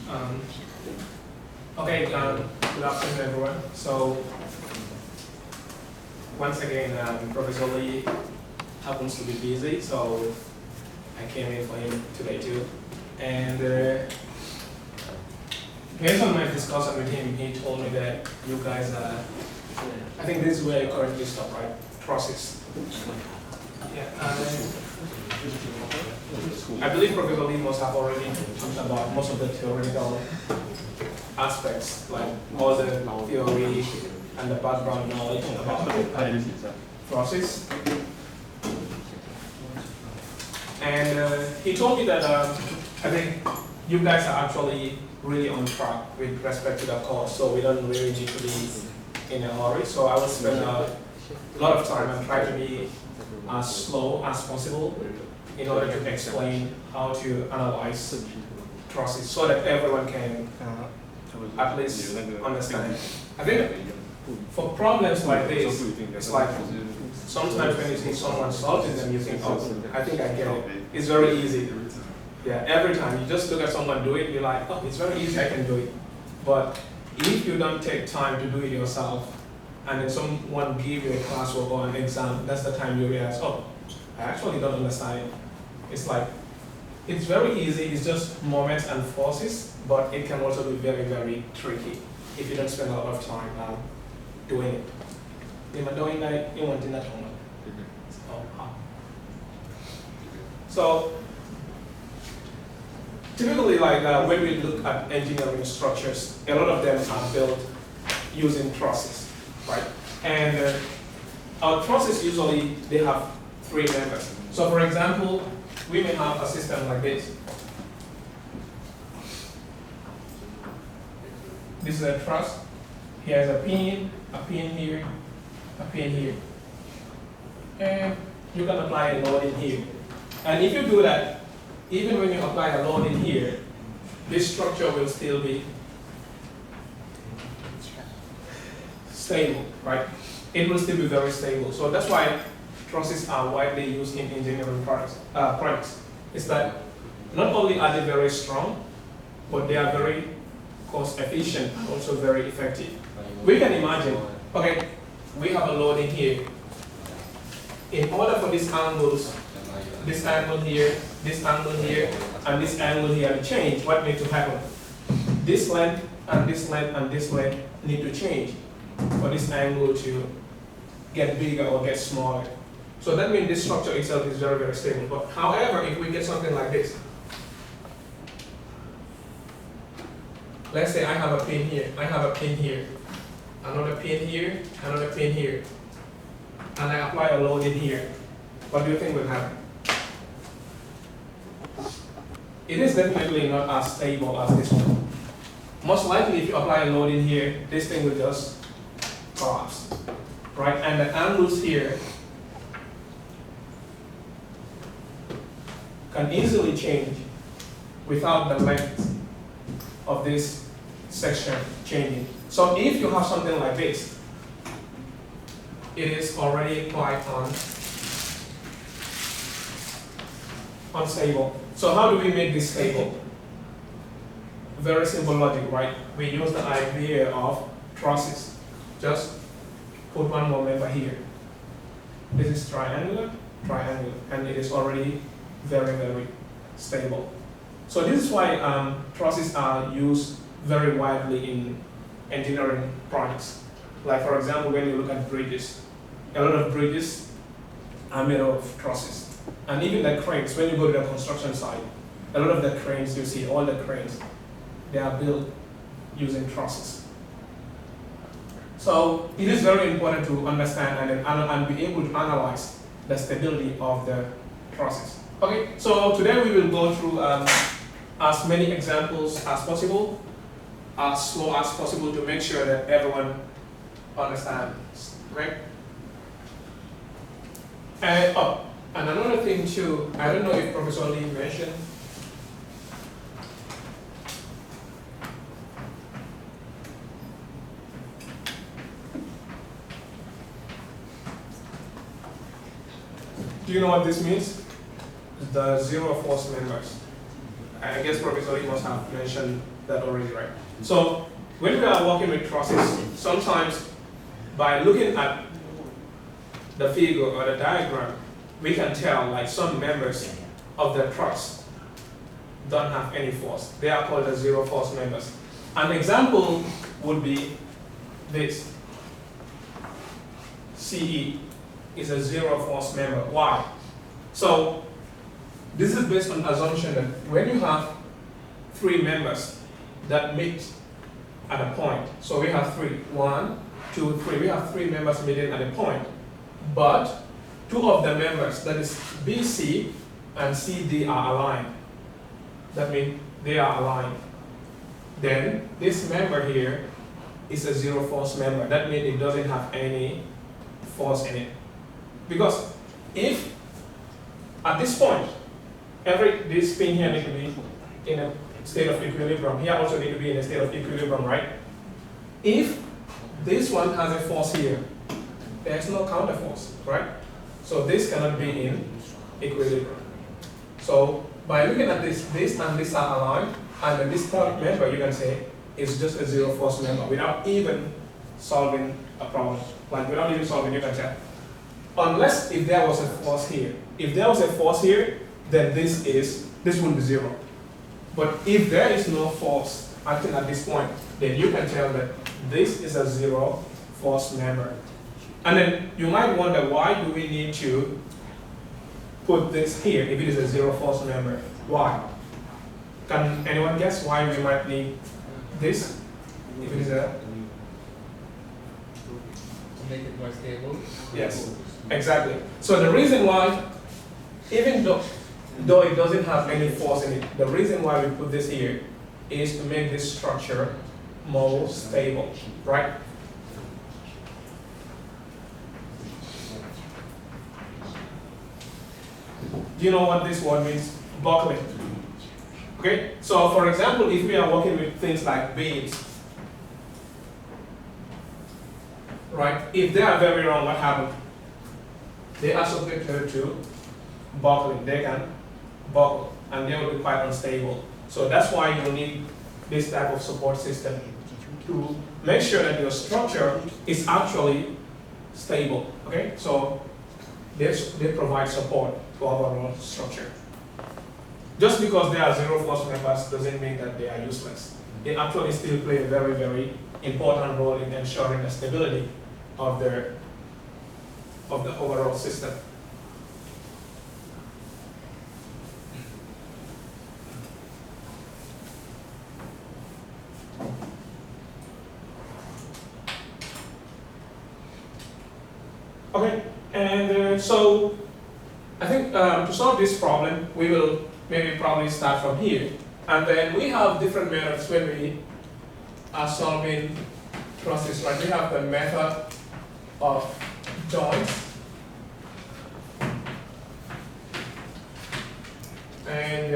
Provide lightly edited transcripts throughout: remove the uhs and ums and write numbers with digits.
Um, okay, good afternoon, everyone. So, once again, Professor Lee happens to be busy, so I came in for him today too. And based on my discussion with him, he told me that you guys are, I think this is where you currently stop, right? Process. Yeah. I believe Professor Lee must have already talked about most of the theoretical aspects, like all the theory and the background knowledge about process. And he told me that I think you guys are actually really on track with respect to the course, so we don't really need to be in a hurry. So I will spend a lot of time and try to be as slow as possible in order to explain how to analyze process so that everyone can at least understand. I think for problems like this, it's like sometimes when you see someone solving them, you think, oh, I think I get it. It's very easy. Yeah, every time you just look at someone do it, you're like, oh, it's very easy, I can do it. But if you don't take time to do it yourself, and then someone give you a classwork or an exam, that's the time you realize, oh, I actually don't understand it. It's like, it's very easy, it's just moments and forces, but it can also be very, very tricky if you don't spend a lot of time doing it. So, typically, like when we look at engineering structures, a lot of them are built using process, right? And our process usually, they have three members. So for example, we may have a system like this. This is a truss. Here's a pin here, a pin here. And you can apply a load in here. And if you do that, even when you apply a load in here, this structure will still be stable, right? It will still be very stable. So that's why trusses are widely used in engineering products. Is that not only are they very strong, but they are very cost efficient and also very effective. We can imagine, okay, we have a load in here. In order for these angles, this angle here, this angle here, and this angle here to change, what needs to happen? This length and this length and this length need to change for this angle to get bigger or get smaller. So that means this structure itself is very, very stable. But however, if we get something like this, let's say I have a pin here, I have a pin here, another pin here, another pin here, and I apply a load in here, what do you think will happen? It is definitely not as stable as this one. Most likely, if you apply a load in here, this thing will just collapse, right? And the angles here can easily change without the length of this section changing. So if you have something like this, it is already quite unstable. So how do we make this stable? Very simple logic, right? We use the idea of trusses. Just put one more member here. This is triangular, triangular, and it is already very, very stable. So this is why trusses are used very widely in engineering projects. Like for example, when you look at bridges, a lot of bridges are made of trusses. And even the cranes, when you go to the construction site, a lot of the cranes you see, all the cranes, they are built using trusses. So it is very important to understand and be able to analyze the stability of the process. Okay, so today we will go through as many examples as possible, as slow as possible to make sure that everyone understands, right? And another thing too, I don't know if Professor Lee mentioned, do you know what this means? The zero force members. I guess Professor Lee must have mentioned that already, right? So when we are working with trusses, sometimes by looking at the figure or the diagram, we can tell like some members of the truss don't have any force. They are called the zero force members. An example would be this. CE is a zero force member. Why? So this is based on assumption that when you have three members that meet at a point, so we have three, 1, 2, 3, we have three members meeting at a point, but two of the members, that is BC and CD, are aligned. That means they are aligned. Then this member here is a zero force member. That means it doesn't have any force in it. Because if at this point, this pin here needs to be in a state of equilibrium, here also need to be in a state of equilibrium, right? If this one has a force here, there's no counter force, right? So this cannot be in equilibrium. So by looking at this and this are aligned, and then this third member, you can say, is just a zero force member without even solving a problem. Like without even solving, you can say, unless if there was a force here. If there was a force here, then this would be zero. But if there is no force acting at this point, then you can tell that this is a zero force member. And then you might wonder, why do we need to put this here if it is a zero force member? Why? Can anyone guess why we might need this if it is a... To make it more stable? Yes, exactly. So the reason why, even though it doesn't have any force in it, the reason why we put this here is to make this structure more stable, right? Do you know what this word means? Buckling. Okay, so for example, if we are working with things like beams, right? If they are very round, what happens? They are subjected to buckling. They can buckle, and they will be quite unstable. So that's why you need this type of support system to make sure that your structure is actually stable. Okay, so they provide support to our overall structure. Just because they are zero force members doesn't mean that they are useless. They actually still play a very, very important role in ensuring the stability of the overall system. Okay, and so I think to solve this problem, we will probably start from here. And then we have different methods when we are solving trusses, right? We have the method of joints. And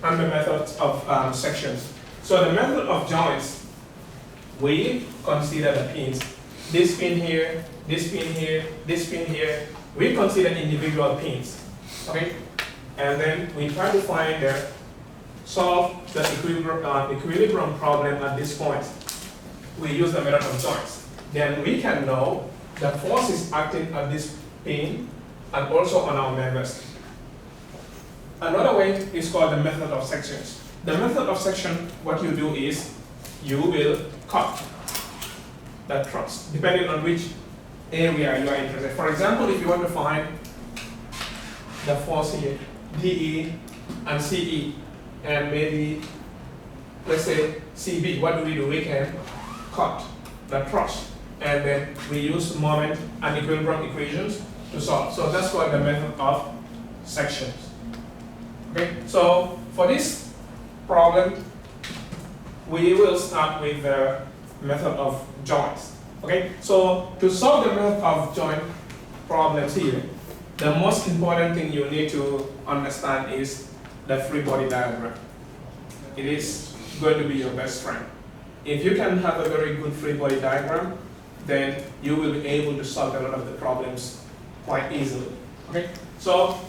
the method of sections. So the method of joints, we consider the pins. This pin here, this pin here, this pin here. We consider individual pins, okay? And then we try to solve the equilibrium problem at this point. We use the method of joints. Then we can know the force is acting at this pin and also on our members. Another way is called the method of sections. The method of section, what you do is you will cut that truss, depending on which area you are interested. For example, if you want to find the force here, DE and CE, and maybe, let's say, CB, what do? We can cut the truss, and then we use moment and equilibrium equations to solve. So that's called the method of sections. Okay, so for this problem, we will start with the method of joints. Okay, so to solve the method of joint problems here, the most important thing you need to understand is the free body diagram. It is going to be your best friend. If you can have a very good free body diagram, then you will be able to solve a lot of the problems quite easily. Okay, so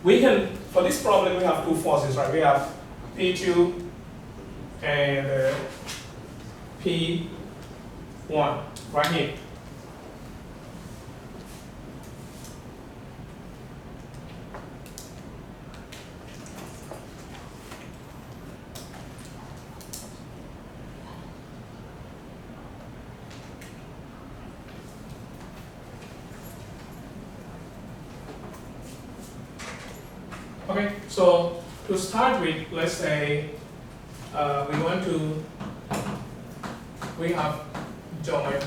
we can, for this problem, we have two forces, right? We have P2 and P1 right here. Okay, so to start with, let's say we have joint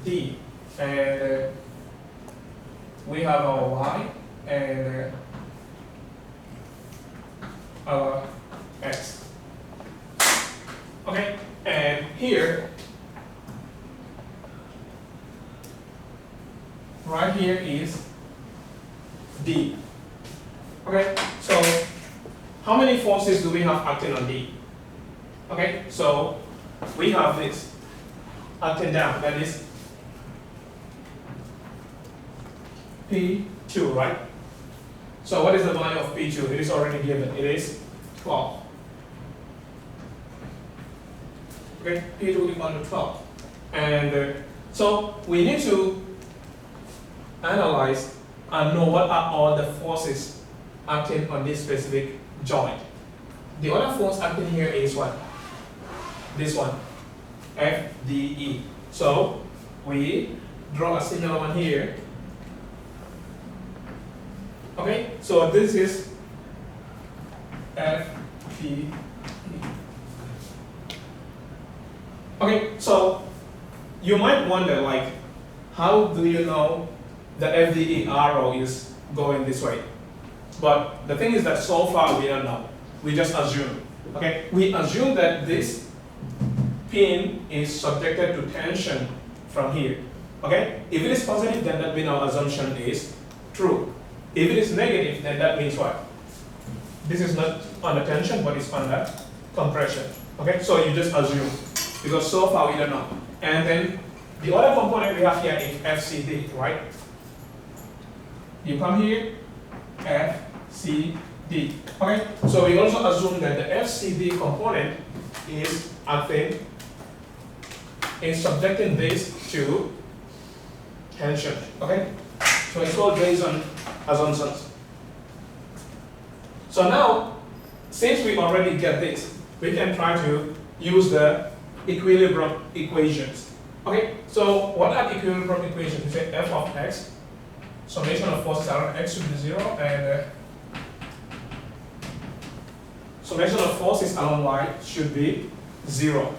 D, and we have our Y and our X. Okay, and here, right here is D. Okay, so how many forces do we have acting on D? Okay, so we have this acting down, that is P2, right? So what is the value of P2? It is already given, it is 12. Okay, P2 equal to 12. And so we need to analyze and know what are all the forces acting on this specific joint. The other force acting here is what? This one, FDE. So we draw a similar one here. Okay, so this is FDE. Okay, so you might wonder, like, how do you know the FDE arrow is going this way? But the thing is that so far we don't know. We just assume. Okay? We assume that this pin is subjected to tension from here. Okay? If it is positive, then that means our assumption is true. If it is negative, then that means what? This is not under tension, but it's under compression. Okay? So you just assume. Because so far we don't know. And then the other component we have here is FCD, right? You come here, FCD. Okay, so we also assume that the FCD component is acting, is subjecting this to tension. Okay, so it's all based on assumptions. So now, since we already get this, we can try to use the equilibrium equations. Okay, so what are equilibrium equations? We say f of x, summation of forces around x should be 0, and summation of forces along y should be 0.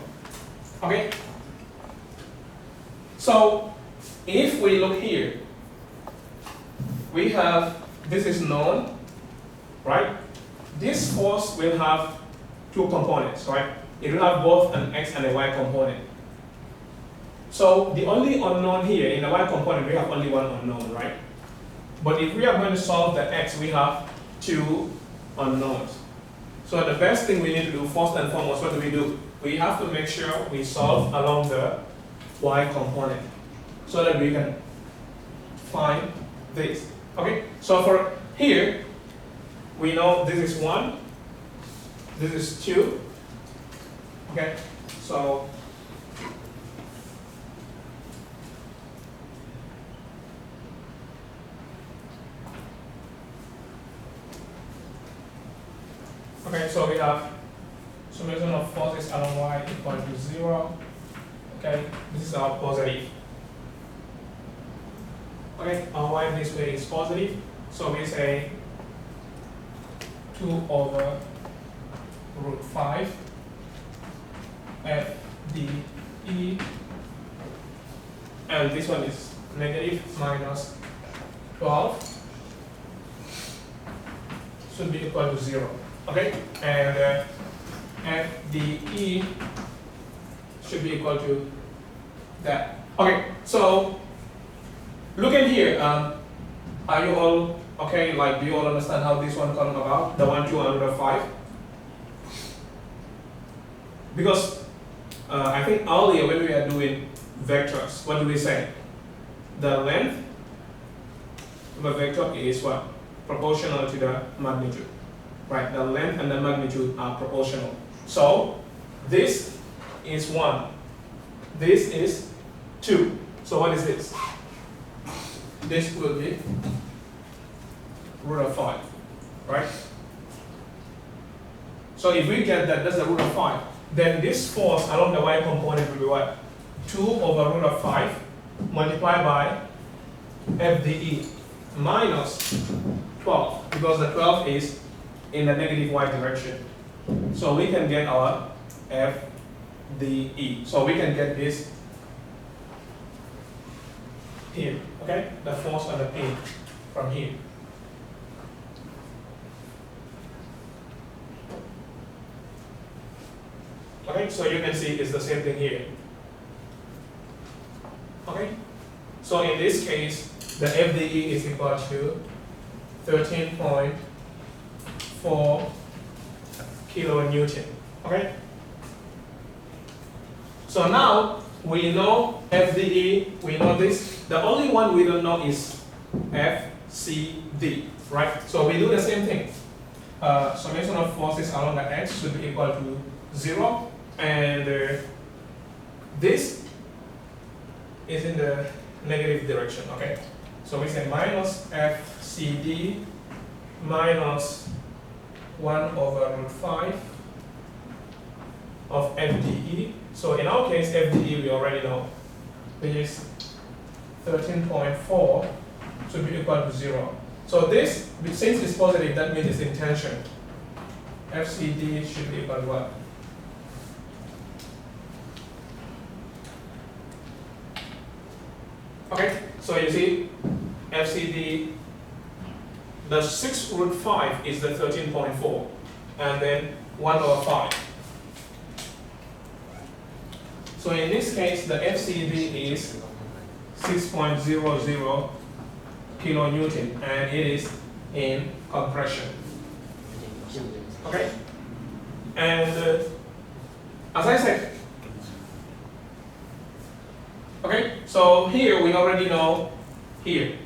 Okay? So, if we look here, we have, this is known, right? This force will have two components, right? It will have both an x and a y component. So, the only unknown here, in the y component, we have only one unknown, right? But if we are going to solve the x, we have two unknowns. So the best thing we need to do, first and foremost, what do? We have to make sure we solve along the y component so that we can find this. Okay, so for here, we know this is 1, this is 2. Okay, so so we have summation of forces along y equal to 0. Okay, this is our positive. Okay, our y this way is positive, so we say 2 over root 5 FDE, and this one is negative minus 12 should be equal to 0. Okay, and FDE should be equal to that. Okay, so look in here. Are you all okay? Like, do you all understand how this one comes about? The 1, 2, and 5? Because I think earlier when we were doing vectors, what do we say? The length of a vector is what? proportional to the magnitude. Right, the length and the magnitude are proportional. So this is 1, this is 2. So what is this? This will be root of 5, right? So if we get that that's the root of 5, then this force along the y component will be what? 2 over root of 5 multiplied by FDE minus 12, because the 12 is in the negative y direction. So we can get our FDE. So we can get this here, okay? The force on the pin from here. Okay, so you can see it's the same thing here. Okay, so in this case, the FDE is equal to 13.4 kilonewton. Okay, so now we know FDE, we know this. The only one we don't know is FCD, right? So we do the same thing. Summation of forces along the x should be equal to 0. And this is in the negative direction, okay? So we say minus FCD minus 1 over root 5 of FDE. So in our case, FDE we already know, which is 13.4 should be equal to 0. So this, since it's positive, that means it's in tension. FCD should be equal to what? Okay, so you see, FCD, the 6 root 5 is the 13.4, and then 1 over 5. So in this case, the FCD is 6.00 kilonewton, and it is in compression. Okay, and as I said, okay, so here we already know here,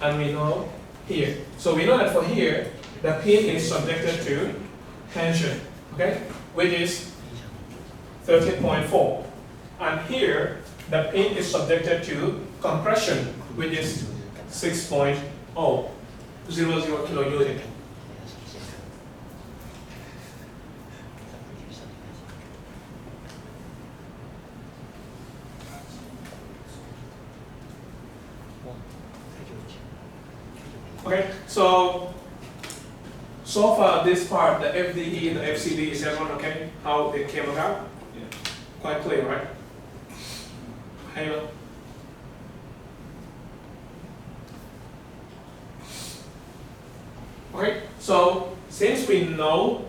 and we know here. So we know that for here, the pin is subjected to tension, okay, which is 13.4. And here, the pin is subjected to compression, which is 6.000 kilonewton. Okay, so far this part, the FDE, the FCD, is everyone okay? How it came about? Yeah. Quite clear, right? Halo. Okay, so since we know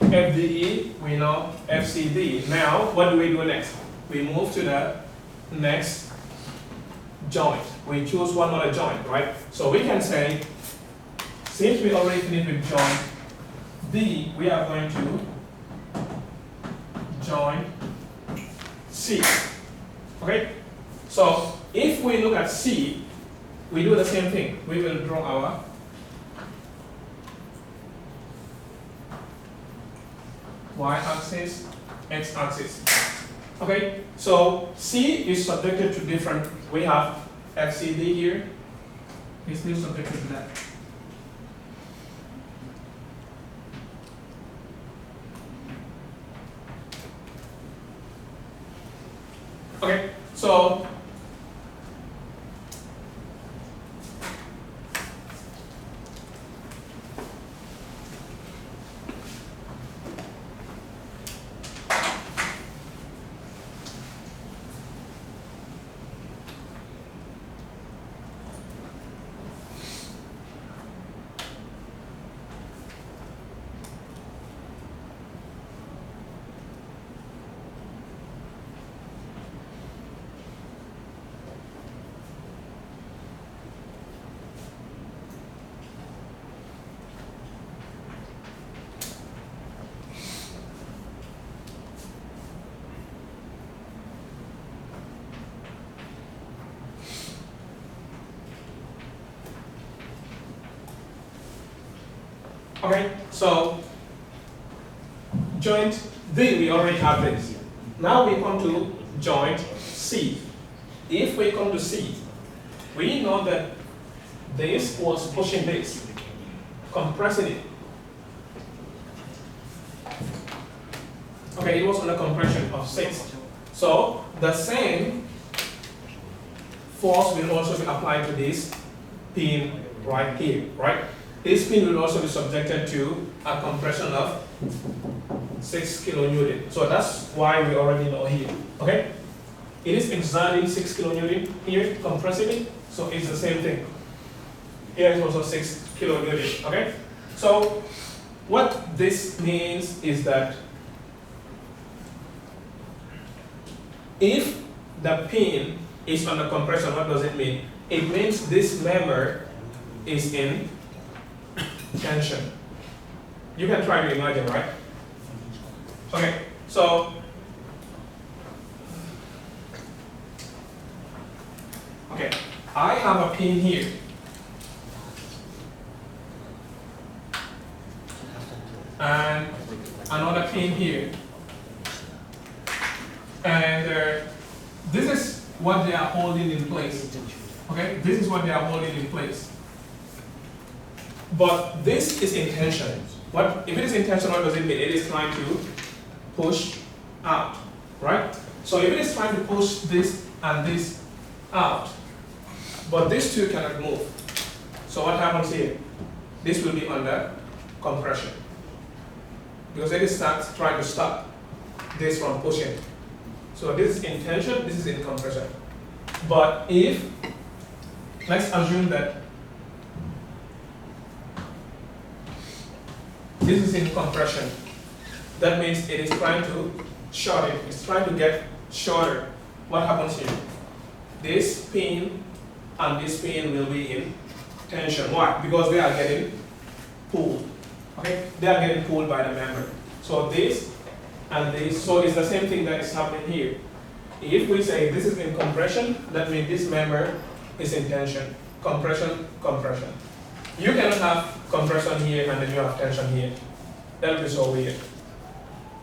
FDE, we know FCD. Now, what do we do next? We move to the next joint. We choose one other joint, right? So we can say, since we already finished with joint D, we are going to joint C. Okay? So if we look at C, we do the same thing. We will draw our y-axis, x-axis. Okay? So C is subjected to different, we have FCD here, is still subjected to that. Okay, so Okay, so joint D, we already have this. Now we come to joint C. If we come to C, we know that this was pushing this, compressing it. Okay, it was under compression of 6. So the same force will also be applied to this pin right here, right? This pin will also be subjected to a compression of 6 kilonewton. So that's why we already know here, okay? It is exerting 6 kilonewton here, compressing it, so it's the same thing. Here is also 6 kilonewton, okay? So what this means is that if the pin is under compression, what does it mean? It means this member is in tension. You can try to imagine, right? Okay, so okay, I have a pin here. And another pin here. And this is what they are holding in place. Okay, this is what they are holding in place. But this is in tension. What if it is in tension? What does it mean? It is trying to push out, right? So if it is trying to push this and this out, but these two cannot move. So what happens here? This will be under compression because it is trying to stop this from pushing. So this is in tension, this is in compression. But if, let's assume that this is in compression, that means it is trying to short it, it's trying to get shorter. What happens here? This pin and this pin will be in tension. Why? Because they are getting pulled. Okay? They are getting pulled by the member. So this and this, so it's the same thing that is happening here. If we say this is in compression, that means this member is in tension. Compression, compression. You cannot have compression here and then you have tension here. That would be so weird.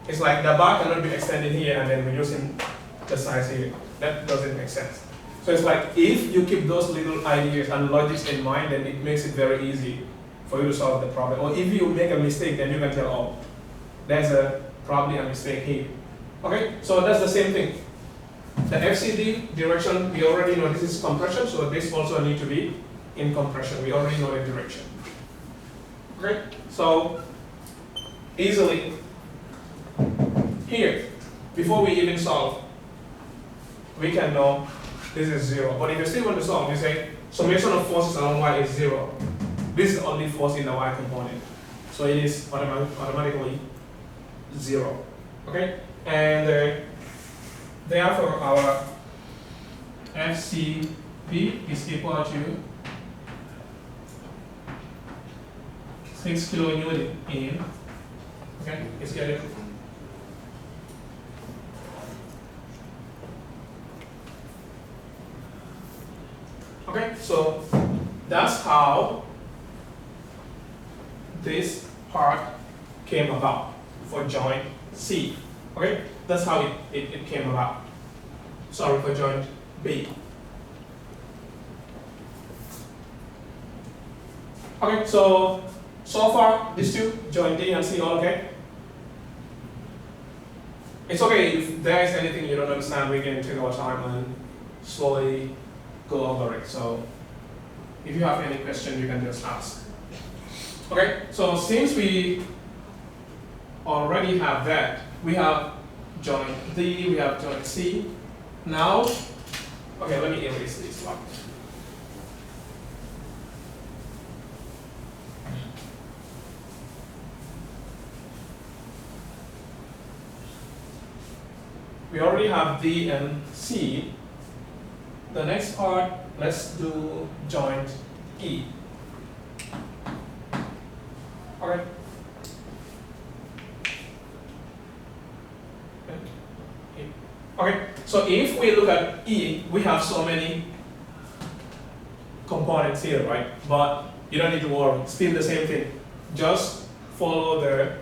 It's like the bar cannot be extended here and then reducing the size here. That doesn't make sense. So it's like if you keep those little ideas and logics in mind, then it makes it very easy for you to solve the problem. Or if you make a mistake, then you can tell, oh, there's probably a mistake here. Okay, so that's the same thing. The FCD direction, we already know this is compression, so this also need to be in compression. We already know the direction. Okay, so easily here, before we even solve, we can know this is 0. But if you still want to solve, you say summation of forces along y is 0. This is the only force in the y component. So it is automatically 0. Okay? And therefore our FCP is equal to 6 kilonewton in, okay, it's getting okay, so that's how this part came about for joint C. Okay, that's how it came about. Sorry, for joint B. Okay, so far these two, joint D and C, all okay? It's okay if there is anything you don't understand, we can take our time and slowly go over it. So if you have any question, you can just ask. Okay, so since we already have that, we have joint D, we have joint C. Now, okay, let me erase this one. We already have D and C. The next part, let's do joint E. Okay. Okay, so if we look at E, we have so many components here, right? But you don't need to worry, still the same thing. Just follow the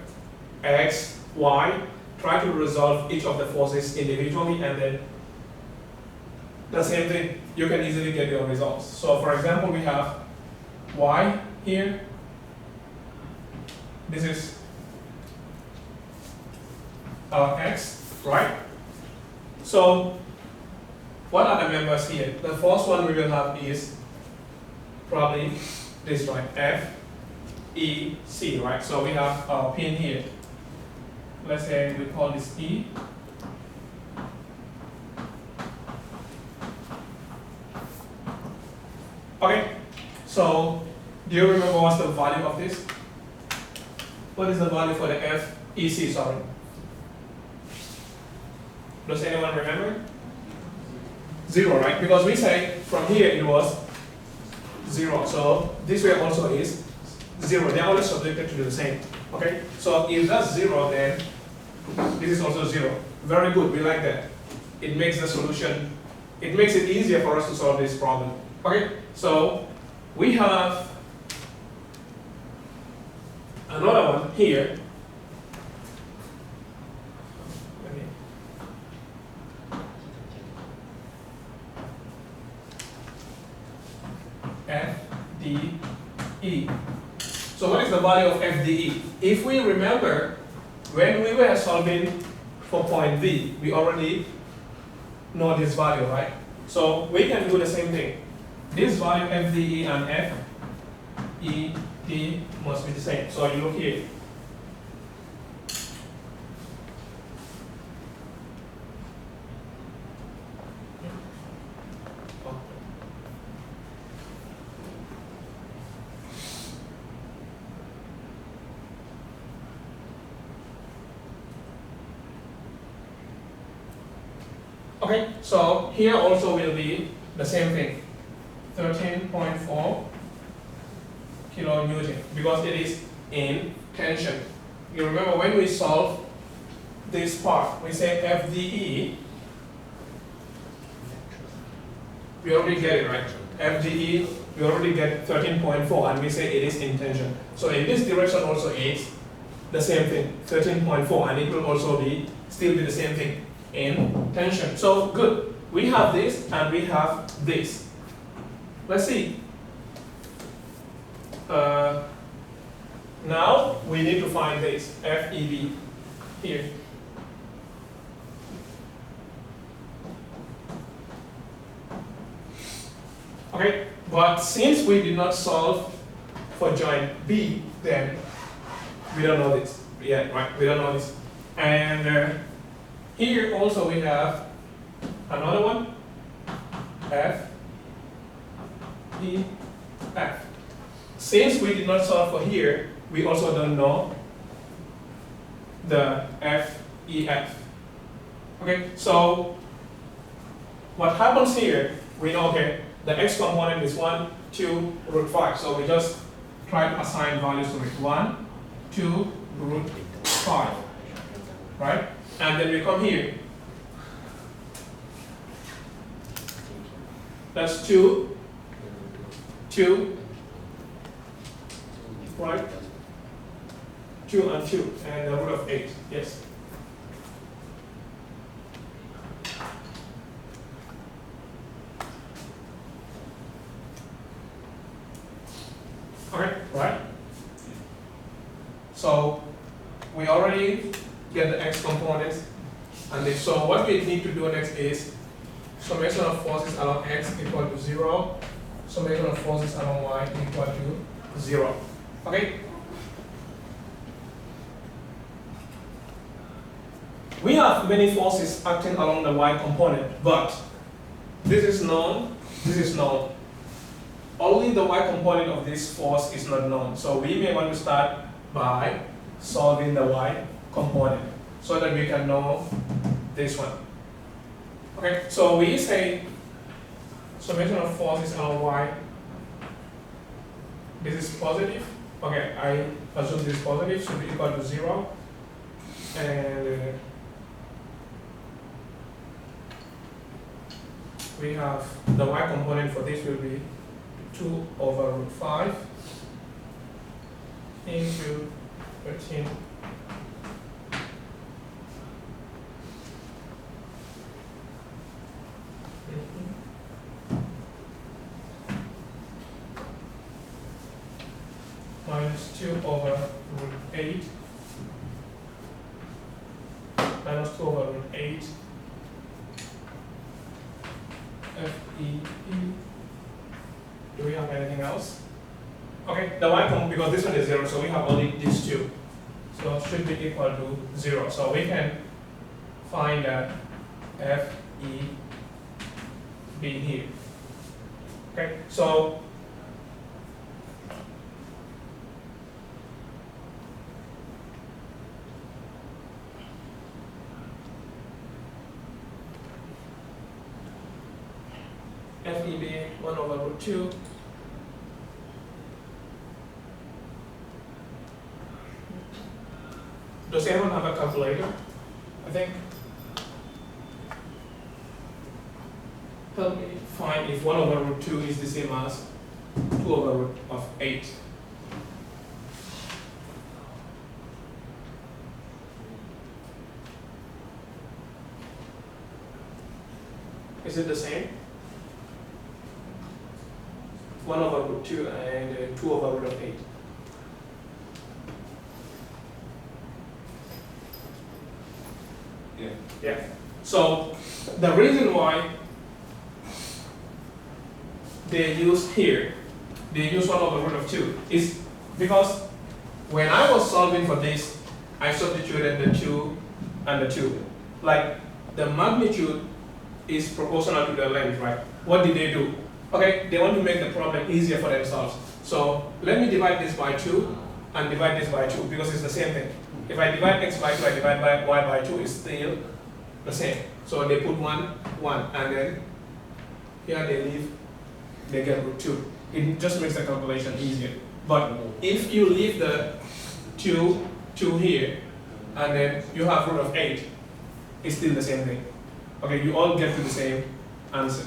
x, y, try to resolve each of the forces individually, and then the same thing, you can easily get your results. So for example, we have y here. This is our x, right? So what are the members here? The first one we will have is probably this, right? F, E, C, right? So we have our pin here. Let's say we call this E. Okay, so do you remember what's the value of this? What is the value for the F, E, C, sorry? Does anyone remember? 0, right? Because we say from here it was 0. So this way also is 0. They are always subjected to the same. Okay? So if that's 0, then this is also 0. Very good. We like that. It makes the solution, it makes it easier for us to solve this problem. Okay? So we have another one here. F, D, E. So what is the value of F, D, E? If we remember, when we were solving for point V, we already know this value, right? So we can do the same thing. This value F, D, E, and F, E, D must be the same. So you look here. Okay, so here also will be the same thing, 13.4 kilonewton, because it is in tension. You remember when we solve this part, we say FDE, we already get it, right? FDE, we already get 13.4, and we say it is in tension. So in this direction also is the same thing, 13.4, and it will also be still be the same thing in tension. So good. We have this and we have this. Let's see. Now we need to find this FEV here. Okay, but since we did not solve for joint B, then we don't know this. Yeah, right. We don't know this. And here also we have another one, F, E, F. Since we did not solve for here, we also don't know the F, E, F. Okay, so what happens here, we know, okay, the x component is 1, 2, root 5. So we just try to assign values to it. 1, 2, root 5, right? And then we come here. That's 2, 2, right? 2 and 2, and the root of 8, yes. Okay, right? So we already get the x components, and so what we need to do next is summation of forces along x equal to 0, summation of forces along y equal to 0. Okay? We have many forces acting along the y component, but this is known, this is known. Only the y component of this force is not known. So we may want to start by solving the y component so that we can know this one. Okay, so we say summation of forces along y. This is positive. Okay, I assume this positive should be equal to 0. And we have the y component for this will be 2 over root 5 into 13. Minus 2 over root 8 minus 2 over root 8 FEP. Do we have anything else? Okay, the y component, because this one is 0, so we have only these two. So it should be equal to 0. So we can find that FEB here. Okay, so FEB 1 over root 2 Does anyone have a calculator? I think. Help me find if 1 over root 2 is the same as 2 over root of 8. Is it the same? 1 over root 2 and 2 over root of 8. Yeah. Yeah. So the reason why they use 1 over root of 2 is because when I was solving for this, I substituted the 2 and the 2. Like the magnitude is proportional to the length, right? What did they do? Okay, they want to make the problem easier for themselves. So let me divide this by 2 and divide this by 2 because it's the same thing. If I divide x by 2, I divide by y by 2, it's still the same. So they put 1, 1, and then here they get root 2. It just makes the calculation easier. But if you leave the 2 here, and then you have root of 8, it's still the same thing. Okay, you all get to the same answer.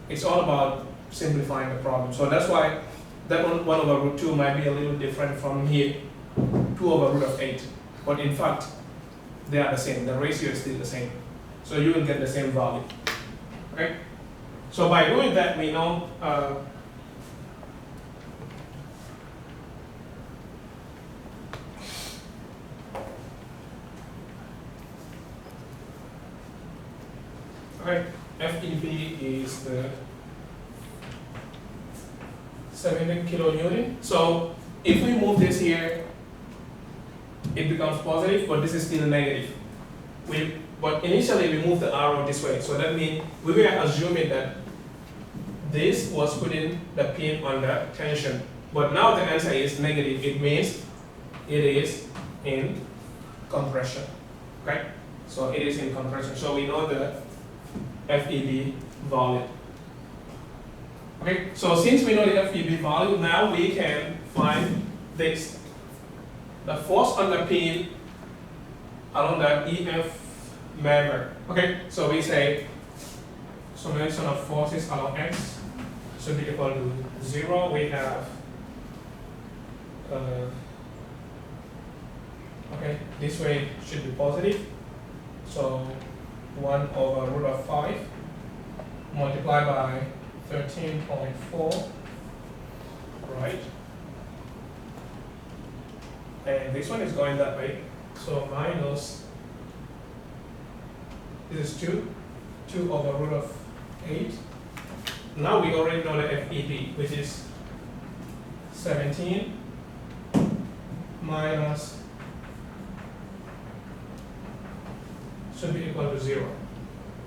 It's all about simplifying the problem. So that's why that 1 over root 2 might be a little different from here, 2 over root of 8. But in fact, they are the same. The ratio is still the same. So you will get the same value. Okay? So by doing that, we know okay, FEB is the 17 kilonewton. So if we move this here, it becomes positive, but this is still negative. But initially we moved the arrow this way, so that means we were assuming that this was putting the pin under tension. But now the answer is negative. It means it is in compression. Okay? So it is in compression. So we know the FEB value. Okay, so since we know the FEB value, now we can find this. The force on the pin along the EF member. Okay, so we say summation of forces along X should be equal to 0. We have okay, this way should be positive. So 1 over root of 5 multiplied by 13.4, right? And this one is going that way. So minus, this is 2 over root of 8. Now we already know the FEB, which is 17 minus should be equal to 0.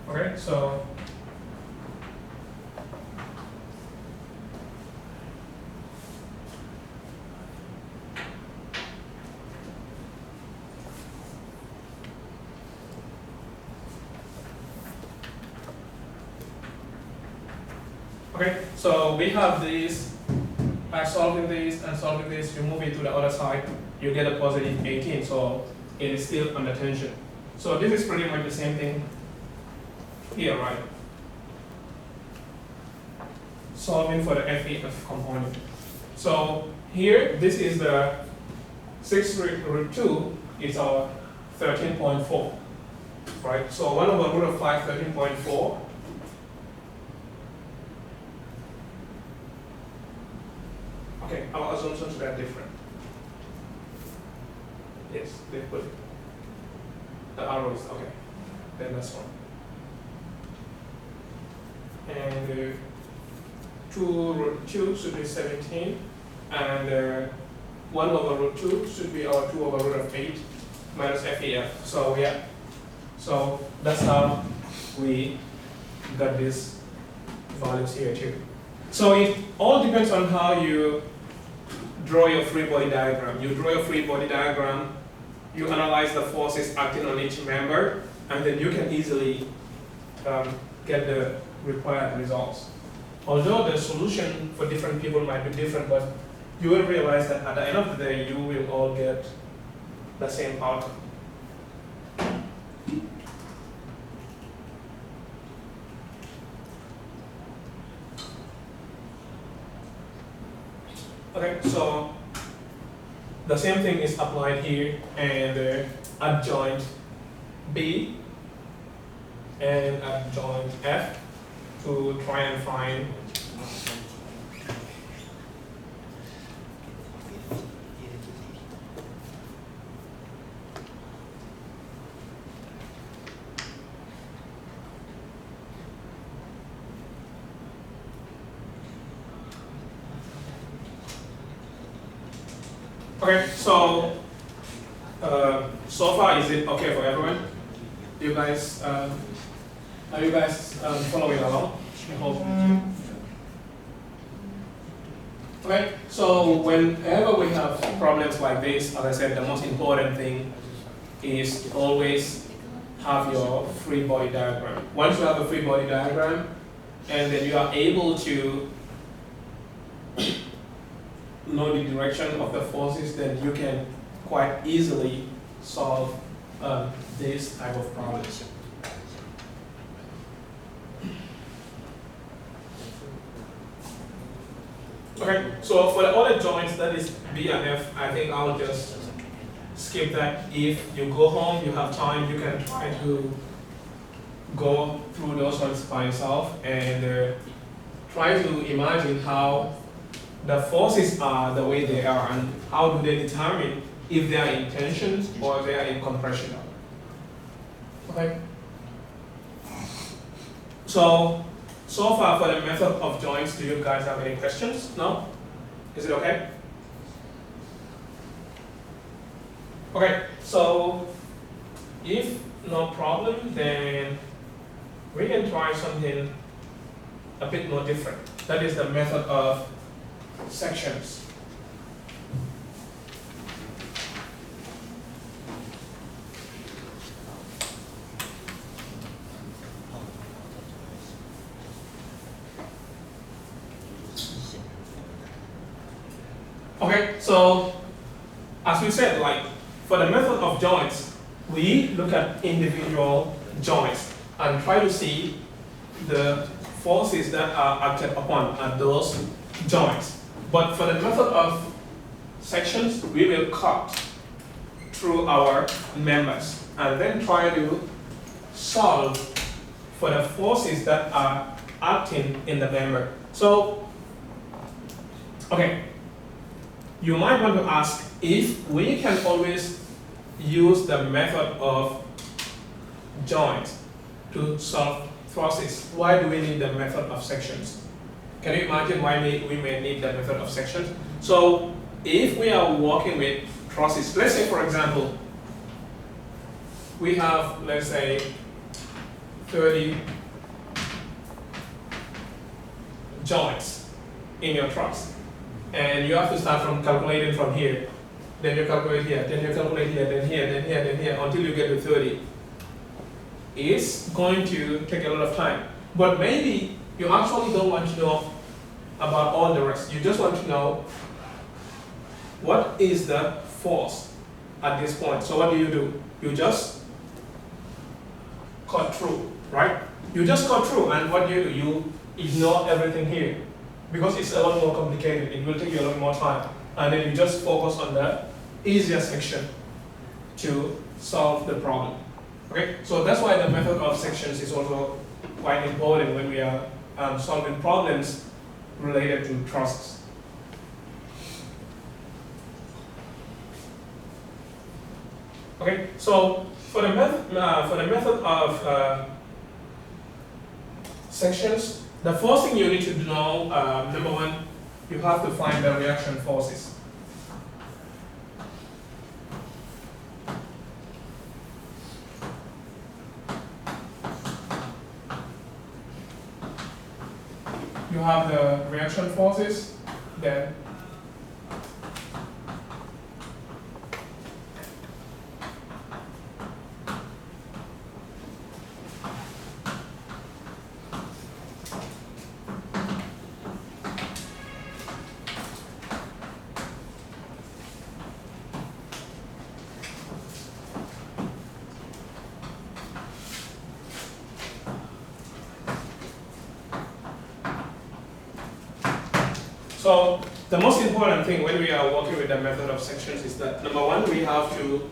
Okay, so okay, so we have this. By solving this and solving this, you move it to the other side, you get a positive 18. So it is still under tension. So this is pretty much the same thing here, right? Solving for the FEF component. So here, this is the 6 root 2 is our 13.4, right? So 1 over root of 5, 13.4. Okay, our assumptions were different. Yes, they put the arrows, okay. Then that's one. And 2 root 2 should be 17. And 1 over root 2 should be our 2 over root of 8 minus FEF. So yeah, so that's how we got these values here too. So it all depends on how you draw your free body diagram. You draw your free body diagram, you analyze the forces acting on each member, and then you can easily get the required results. Although the solution for different people might be different, but you will realize that at the end of the day, you will all get the same outcome. Okay, so the same thing is applied here, and adjoint B and adjoint F to try and find okay, so so far is it okay for everyone? You guys, are you guys following along? I hope. Okay, so whenever we have problems like this, as I said, the most important thing is to always have your free body diagram. Once you have a free body diagram, and then you are able to know the direction of the forces, then you can quite easily solve this type of problems. Okay, so for the other joints, that is B and F, I think I'll just skip that. If you go home, you have time, you can try to go through those ones by yourself and try to imagine how the forces are the way they are and how do they determine if they are in tension or they are in compression. Okay. So far for the method of joints, do you guys have any questions? No? Is it okay? Okay, so if no problem, then we can try something a bit more different. That is the method of sections. Okay, so as we said, like for the method of joints, we look at individual joints and try to see the forces that are acted upon at those joints. But for the method of sections, we will cut through our members and then try to solve for the forces that are acting in the member. So, okay, you might want to ask if we can always use the method of joints to solve forces. Why do we need the method of sections? Can you imagine why we may need the method of sections? So if we are working with trusses, let's say for example, we have, let's say, 30 joints in your truss. And you have to start from calculating from here. Then you calculate here, then you calculate here, then here, then here, then here, until you get to 30. It's going to take a lot of time. But maybe you actually don't want to know about all the rest. You just want to know what is the force at this point. So what do? You just cut through, right? You just cut through, and what do? You ignore everything here. Because it's a lot more complicated, it will take you a lot more time. And then you just focus on the easier section to solve the problem. Okay, so that's why the method of sections is also quite important when we are solving problems related to trusts. Okay, so for the method of sections, the first thing you need to know, number one, you have to find the reaction forces. You have the reaction forces, then so the most important thing when we are working with the method of sections is that number one, we have to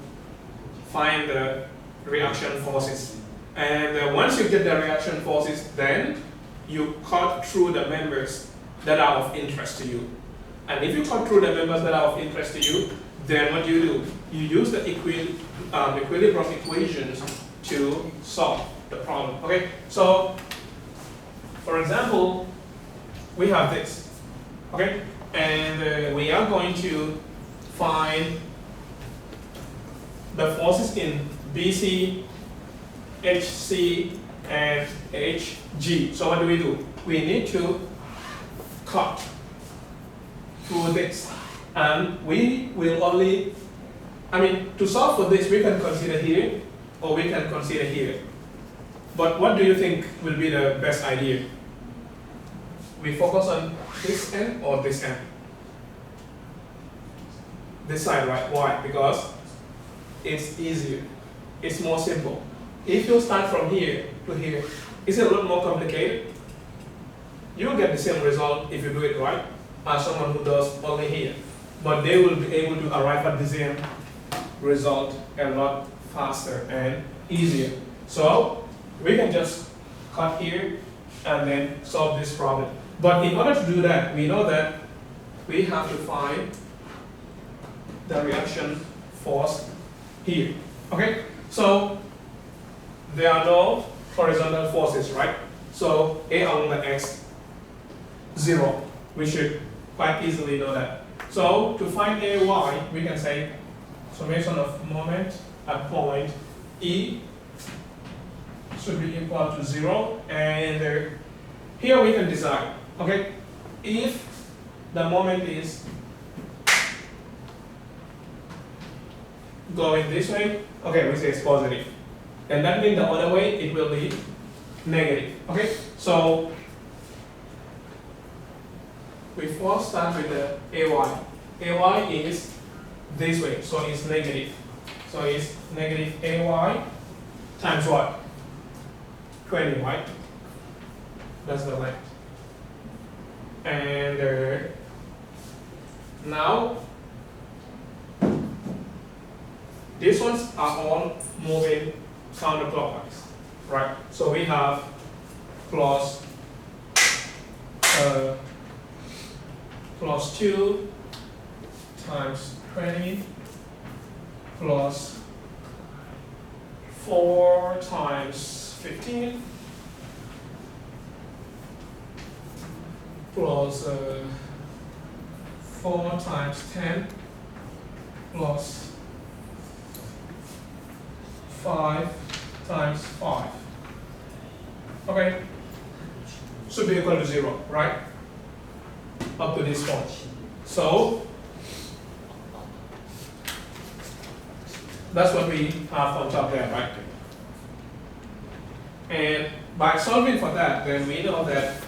find the reaction forces. And once you get the reaction forces, then you cut through the members that are of interest to you. And if you cut through the members that are of interest to you, then what do? You use the equilibrium equations to solve the problem. Okay, so for example, we have this. Okay, and we are going to find the forces in BC, HC, and HG. So what do? We need to cut through this. And we will only, to solve for this, we can consider here, or we can consider here. But what do you think will be the best idea? We focus on this end or this end? This side, right? Why? Because it's easier. It's more simple. If you start from here to here, is it a lot more complicated? You'll get the same result if you do it right as someone who does only here. But they will be able to arrive at the same result a lot faster and easier. So we can just cut here and then solve this problem. But in order to do that, we know that we have to find the reaction force here. Okay? So there are no horizontal forces, right? So A along the X, 0. We should quite easily know that. So to find AY, we can say summation of moment at point E should be equal to 0. And here we can decide. Okay, if the moment is going this way, okay, we say it's positive. And that means the other way, it will be negative. Okay, so we first start with the AY. AY is this way, so it's negative. So it's negative AY times what? 20, right? That's the length. And now these ones are all moving counterclockwise, right? So we have plus 2 times 20 plus 4 times 15 plus 4 times 10 plus 5 times 5. Okay, should be equal to 0, right? Up to this point. So that's what we have on top there, right? And by solving for that, then we know that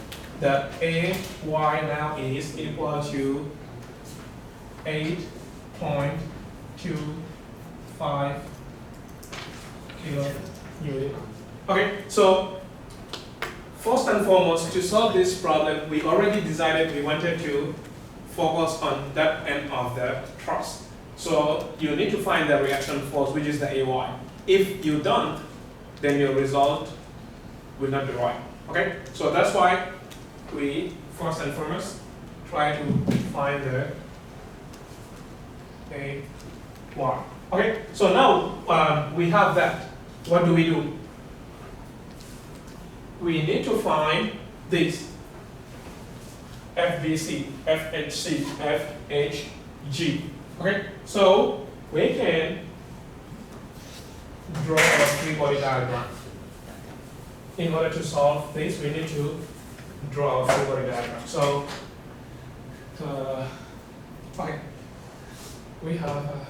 AY now is equal to 8.25 kilonewton. Okay, so first and foremost, to solve this problem, we already decided we wanted to focus on that end of the truss. So you need to find the reaction force, which is the AY. If you don't, then your result will not be right. Okay? So that's why we first and foremost try to find the AY. Okay? So now we have that. What do? We need to find this FBC, FHC, FHG. Okay? So we can draw a free body diagram. In order to solve this, we need to draw a free body diagram. So, okay, we have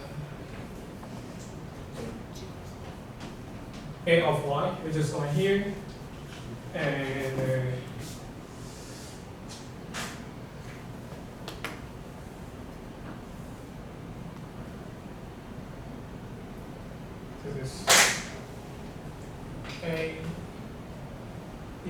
A of y, which is going here, and this is A, B,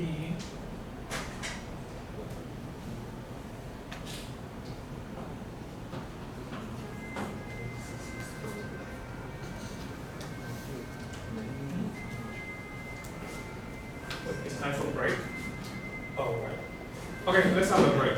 it's time for a break. All right. Okay, let's have a break.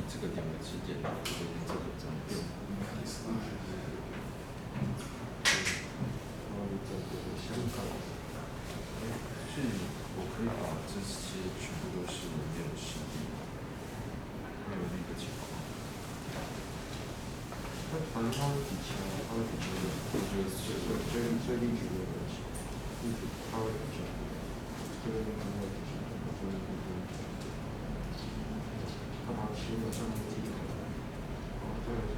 这个点为支点，这个这个这样子。是，我可以把这些全部都是没有实力，没有那个情况。反正它会比较，它会比较，我觉得最立体的东西，立体它会比较，这个可能会比较，我觉得它把基本上立体，然后再来是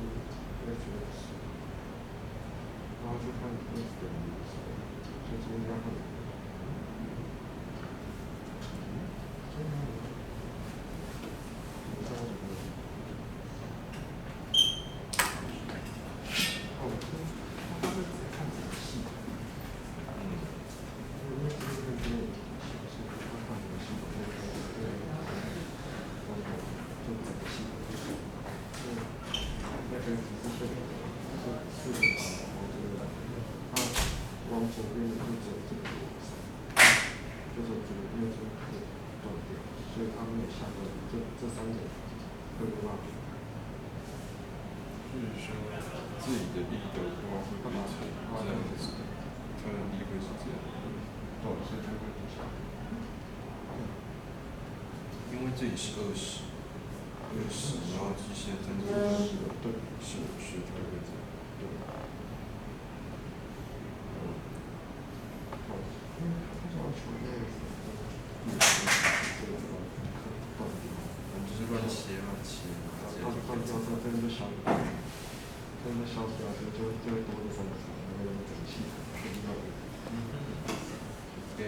HX， 然后就看 X 等于什么，就这边然后。往左边的就走这个路。就是这个因为这个是断掉，所以他没有下过这3种会没办法。就是说自己的力的话会变成这样子的，它的力会是这样。对，所以就会影响。因为这里是20，然后机械增加对，是就会这样。对。好，因为他想要求那个断掉，就是乱切乱切，断掉这个就消，这个消出来就会多这3个，那个整气，不知道。对。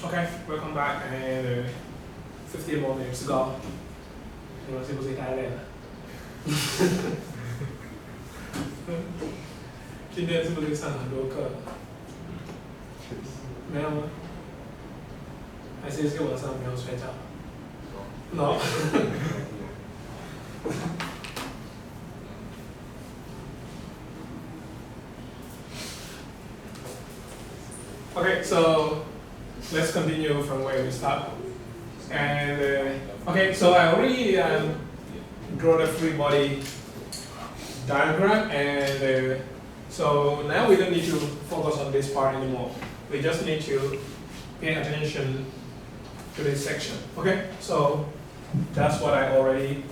Okay, welcome back, and 15 more minutes ago, you want to say Thailand? 今天是不是上很多课？没有吗？还是晚上没有睡觉 ？No。Okay, so let's continue from where we start. And okay, so I already draw the free body diagram, and so now we don't need to focus on this part anymore. We just need to pay attention to this section. Okay, so that's what I already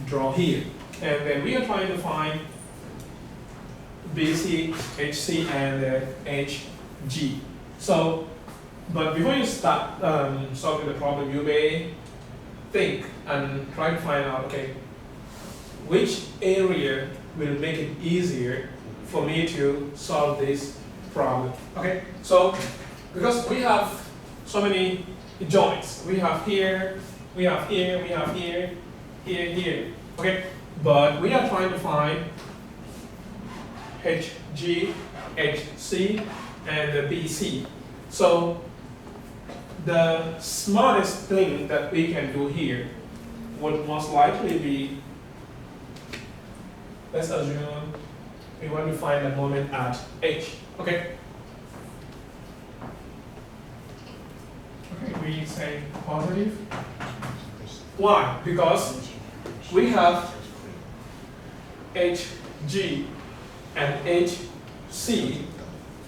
draw here. And then we are trying to find BC, HC, and HG. So, but before you start solving the problem, you may think and try to find out, okay, which area will make it easier for me to solve this problem. Okay, so because we have so many joints, we have here, we have here, we have here, here. Okay, but we are trying to find HG, HC, and the BC. So the smartest thing that we can do here would most likely be, let's assume we want to find a moment at H. Okay. Okay, we say positive. Why? Because we have HG and HC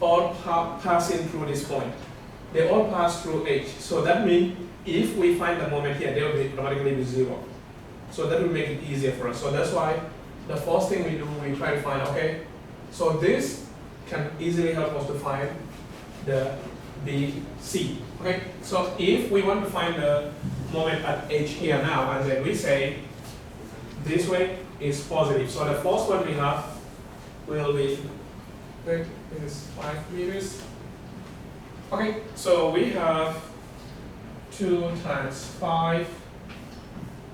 all passing through this point. They all pass through H. So that means if we find the moment here, they will automatically be 0. So that will make it easier for us. So that's why the first thing we do, we try to find, okay, so this can easily help us to find the BC. Okay, so if we want to find the moment at H here now, and then we say this way is positive. So the first one we have will be, wait, it is 5 meters. Okay, so we have 2 times 5,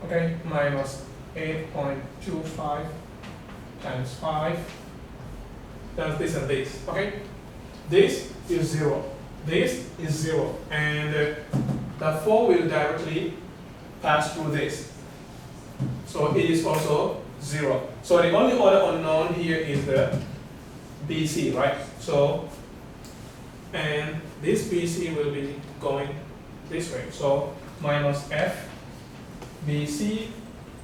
okay, minus 8.25 times 5. That's this and this, okay? This is 0. This is 0. And the 4 will directly pass through this. So it is also 0. So the only other unknown here is the BC, right? So, and this BC will be going this way. So minus F BC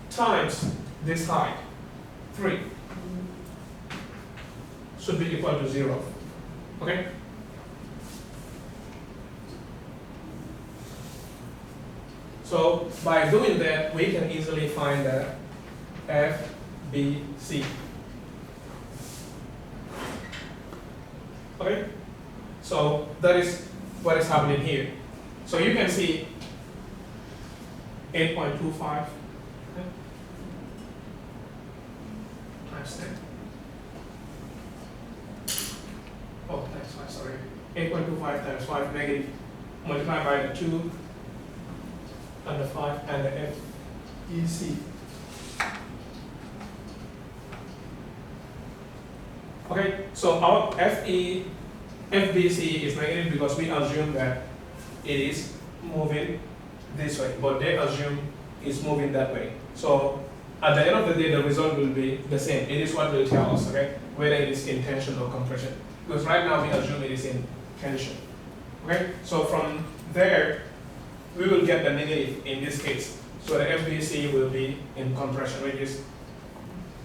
times this height, 3, should be equal to 0. Okay? So by doing that, we can easily find the FBC. Okay? So that is what is happening here. So you can see 8.25 times 10. Oh, times 5, sorry. 8.25 times 5 negative, multiplied by the 2 and the 5 and the FEC. Okay, so our FBC is negative because we assume that it is moving this way, but they assume it's moving that way. So at the end of the day, the result will be the same. It is what will tell us, okay, whether it is in tension or compression. Because right now we assume it is in tension. Okay, so from there, we will get the negative in this case. So the FBC will be in compression, which is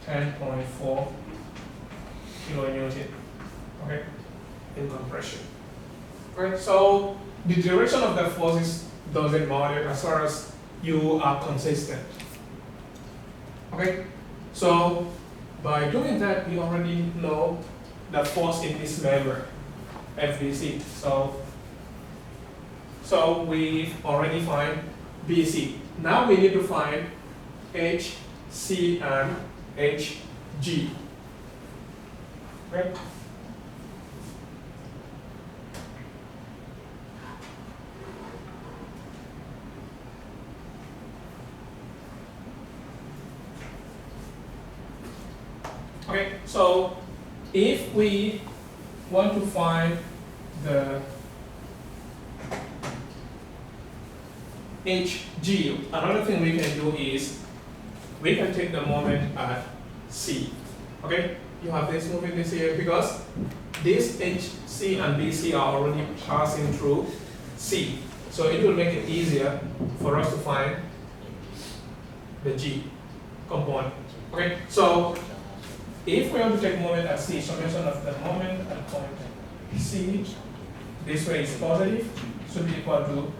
10.4 kilonewton, okay, in compression. Right, so the direction of the forces doesn't matter as far as you are consistent. Okay, so by doing that, we already know the force in this member, FBC. So we already find BC. Now we need to find HC and HG. Right? Okay, so if we want to find the HG, another thing we can do is we can take the moment at C. Okay, you have this moving this here because this HC and BC are already passing through C. So it will make it easier for us to find the G component. Okay, so if we want to take moment at C, summation of the moment at point C, this way is positive, should be equal to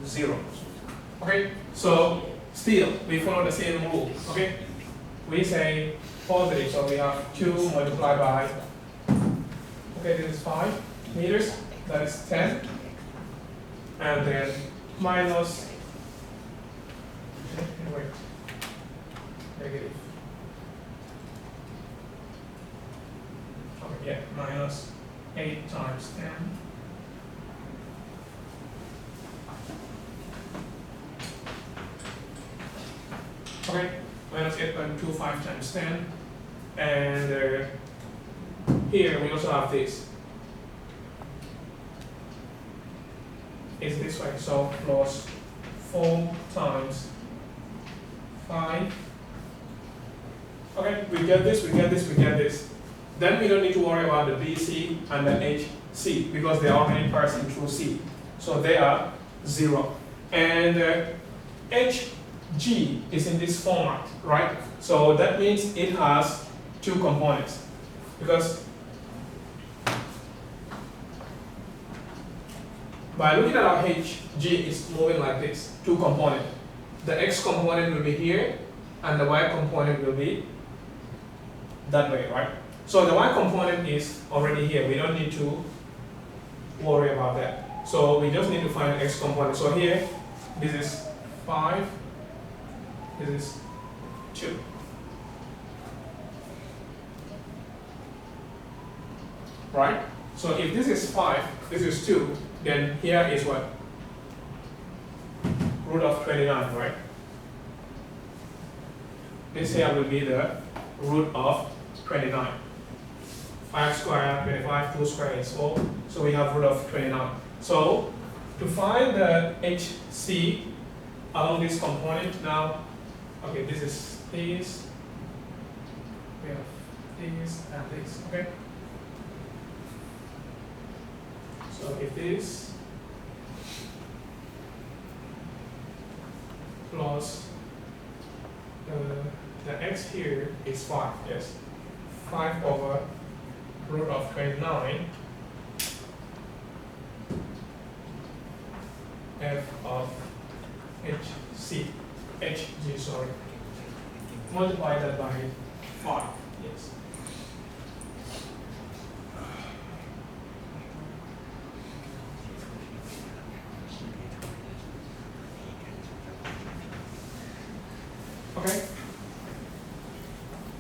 0. Okay, so still we follow the same rule. Okay, we say positive, so we have 2 multiplied by, okay, this is 5 meters, that is 10, and then minus, wait, negative. Okay, yeah, minus 8 times 10. Okay, minus 8.25 times 10. And here we also have this. It's this way, so plus 4 times 5. Okay, we get this, we get this, we get this. Then we don't need to worry about the BC and the HC because they are already passing through C. So they are 0. And HG is in this format, right? So that means it has 2 components. Because by looking at our HG, it's moving like this, 2 components. The X component will be here, and the Y component will be that way, right? So the Y component is already here. We don't need to worry about that. So we just need to find X component. So here, this is 5, this is 2. Right? So if this is 5, this is 2, then here is what? Root of 29, right? This here will be the root of 29. 5 squared, 25, 2 squared is 4. So we have root of 29. So to find the HC along this component now, okay, this is this, we have this and this, okay? So if this plus the x here is 5, yes, 5 over root of 29 f of hg, sorry, multiply that by 5, yes. Okay.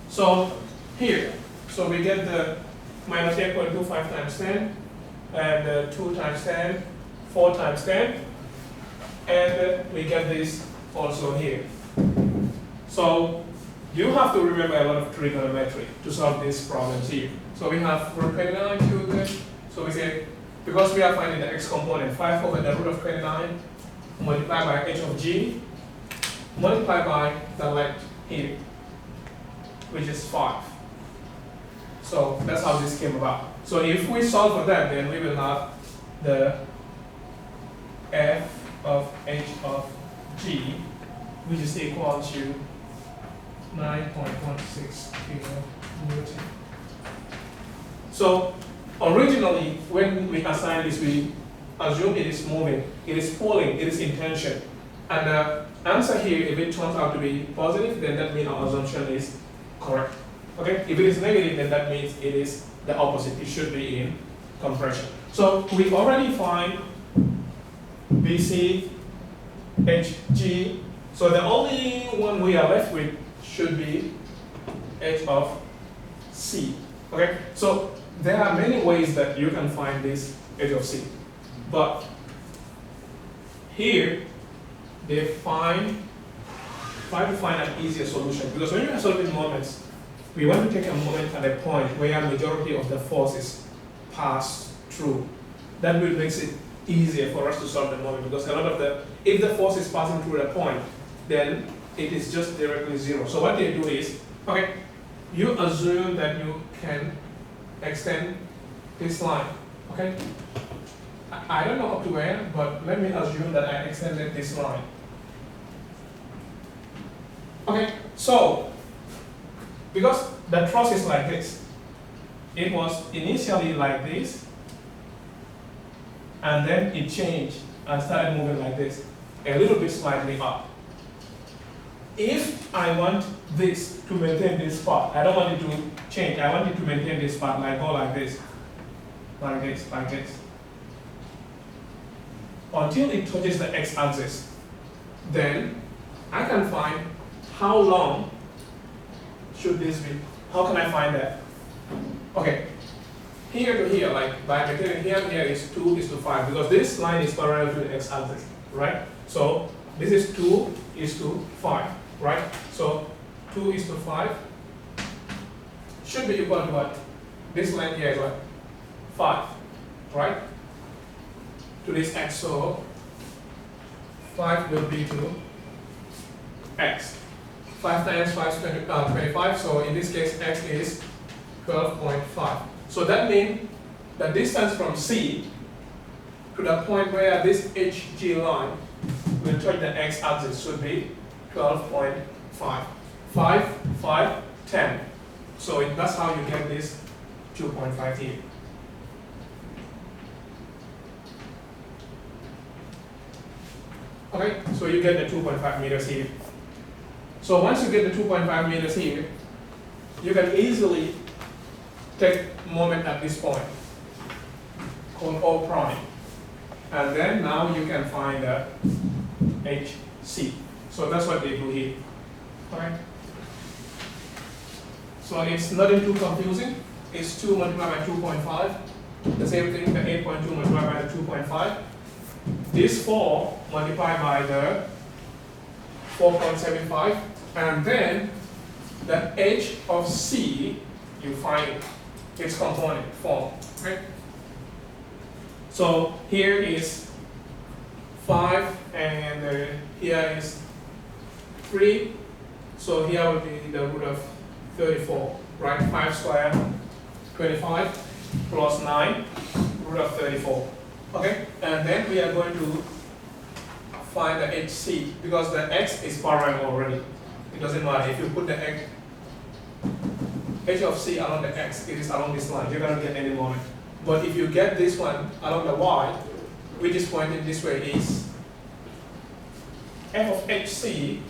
So here, so we get the minus 8.25 times 10, and 2 times 10, 4 times 10, and we get this also here. So you have to remember a lot of trigonometry to solve these problems here. So we have root 29 cubed. So we say, because we are finding the x component, 5 over the root of 29 multiplied by h of g multiplied by the length here, which is 5. So that's how this came about. So if we solve for that, then we will have the f of h of G, which is equal to 9.16 kilonewton. So originally, when we assign this, we assume it is moving, it is pulling, it is in tension. And the answer here, if it turns out to be positive, then that means our assumption is correct. Okay? If it is negative, then that means it is the opposite. It should be in compression. So we already find BC, HG. So the only one we are left with should be H of C. Okay? So there are many ways that you can find this H of C. But here, they try to find an easier solution. Because when you are solving moments, we want to take a moment at a point where a majority of the forces pass through. That will make it easier for us to solve the moment, because a lot of if the force is passing through the point, then it is just directly zero. So what they do is, okay, you assume that you can extend this line, okay? I don't know up to where, but let me assume that I extended this line. Okay, so, because the truss is like this, it was initially like this, and then it changed and started moving like this, a little bit slightly up. If I want this to maintain this part, I don't want it to change, I want it to maintain this part, like go like this, like this, like this, until it touches the x-axis. Then I can find how long should this be. How can I find that? Okay, here to here, like by maintaining here and here is 2:5, because this line is parallel to the x-axis, right? So this is 2:5, right? So 2:5 should be equal to what? This line here is what? 5, right? To this x, so 5 will be to x. 5 times 5 is 25, so in this case x is 12.5. So that means the distance from C to the point where this HG line will touch the x-axis should be 12.5. 5, 10. So that's how you get this 2.5 here. Okay, so you get the 2.5 meters here. So once you get the 2.5 meters here, you can easily take moment at this point, called O prime. And then now you can find the HC. So that's what they do here. Okay? So it's nothing too confusing. It's 2 multiplied by 2.5. The same thing, the 8.2 multiplied by the 2.5. This 4 multiplied by the 4.75, and then the H of C, you find its component form. Okay? So here is 5, and here is 3. So here would be the root of 34, right? 5 squared, 25, plus 9, root of 34. Okay, and then we are going to find the HC, because the x is parallel already. It doesn't matter if you put the H of C along the x, it is along this line. You're going to get any moment. But if you get this one along the y, which is pointing this way, is f of HC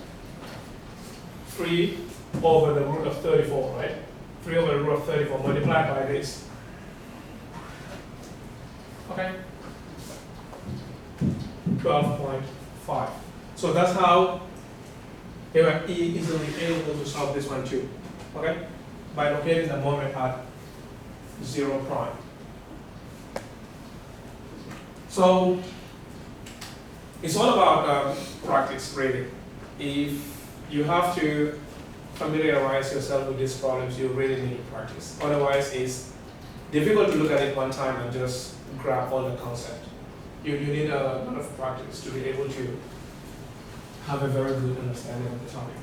3 over the root of 34, right? 3 over the root of 34 multiplied by this. Okay? 12.5. So that's how they were easily able to solve this one too. Okay? By locating the moment at 0 prime. So it's all about practice, really. If you have to familiarize yourself with these problems, you really need to practice. Otherwise, it's difficult to look at it one time and just grab all the concept. You need a lot of practice to be able to have a very good understanding of the topic.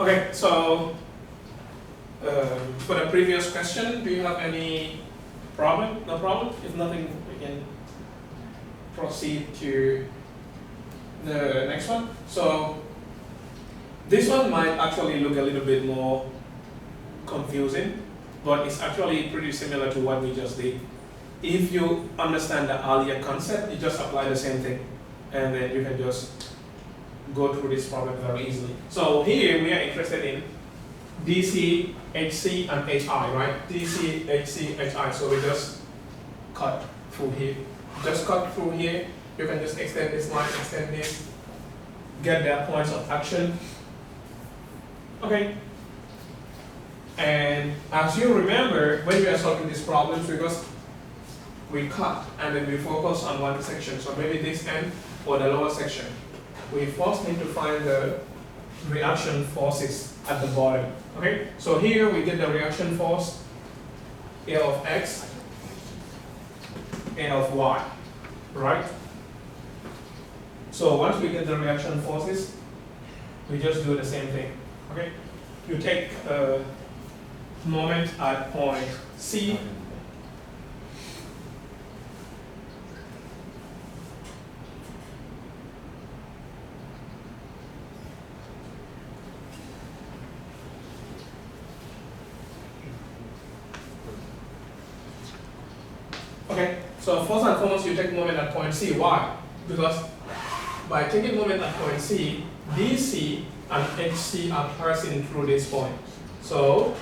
Okay, so for the previous question, do you have any problem? No problem? If nothing, we can proceed to the next one. So this one might actually look a little bit more confusing, but it's actually pretty similar to what we just did. If you understand the earlier concept, you just apply the same thing, and then you can just go through this problem very easily. So here we are interested in DC, HC, and HI, right? DC, HC, HI. So we just cut through here. Just cut through here. You can just extend this line, extend this, get their points of action. Okay. And as you remember, when we are solving these problems, because we cut and then we focus on one section, so maybe this end or the lower section, we first need to find the reaction forces at the bottom. Okay, so here we get the reaction force A of X, A of Y, right? So once we get the reaction forces, we just do the same thing. Okay, you take a moment at point C. Okay, so first and foremost, you take moment at point C. Why? Because by taking moment at point C, DC and HC are passing through this point. So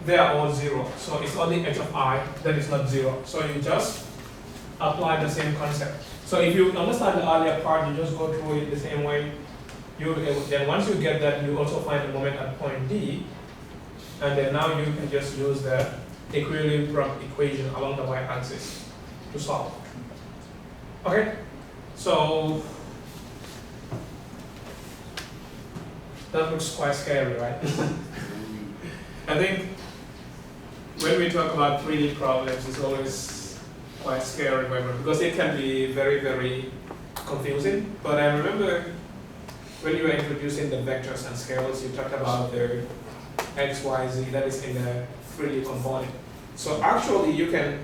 they are all zero. So it's only H of I that is not zero. So you just apply the same concept. So if you understand the earlier part, you just go through it the same way. Then once you get that, you also find the moment at point D. And then now you can just use the equilibrium equation along the y-axis to solve. Okay, so that looks quite scary, right? I think when we talk about 3D problems, it's always quite scary because it can be very, very confusing. But I remember when you were introducing the vectors and scales, you talked about the x, y, z that is in the 3D component. So actually you can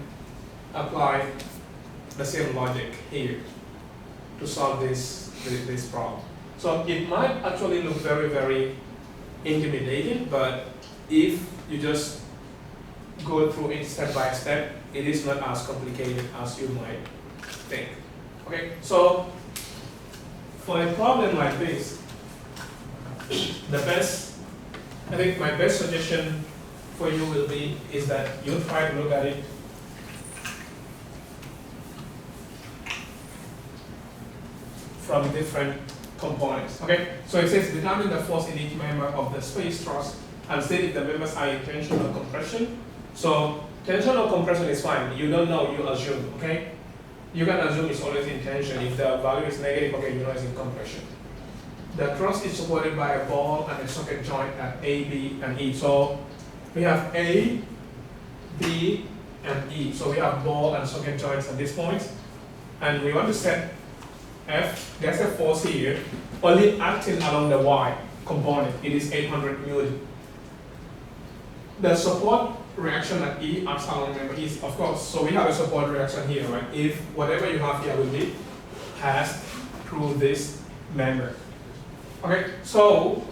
apply the same logic here to solve this problem. So it might actually look very, very intimidating, but if you just go through it step by step, it is not as complicated as you might think. Okay, so for a problem like this, I think my best suggestion for you is that you try to look at it from different components. Okay, so it says determine the force in each member of the space truss and state if the members are in tension or compression. So tension or compression is fine. You don't know, you assume. Okay, you can assume it's always in tension. If the value is negative, okay, you know it's in compression. The truss is supported by a ball and a socket joint at A, B, and E. So we have A, B, and E. So we have ball and socket joints at this point. And we want to set F, there's a force here, only acting along the Y component. It is 800 Newton. The support reaction at E acts along member E, of course. So we have a support reaction here, right? If whatever you have here will be passed through this member. Okay, so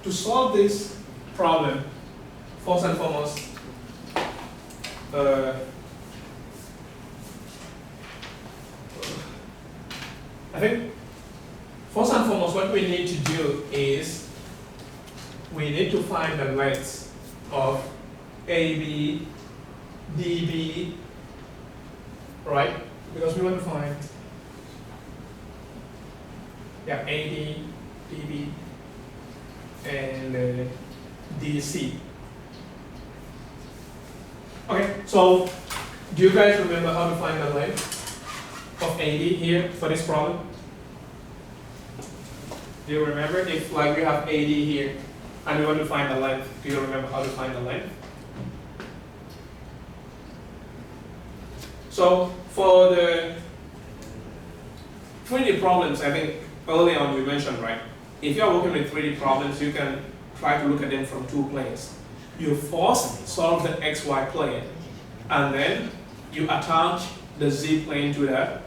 to solve this problem, first and foremost, I think first and foremost what we need to do is we need to find the lengths of AB, DB, right? Because we want to find AD, DB, and DC. Okay, so do you guys remember how to find the length of AD here for this problem? Do you remember if like we have AD here and we want to find the length, do you remember how to find the length? So for the 3D problems, I think early on we mentioned, right, if you're working with 3D problems, you can try to look at them from two planes. You first solve the XY plane, and then you attach the Z plane to the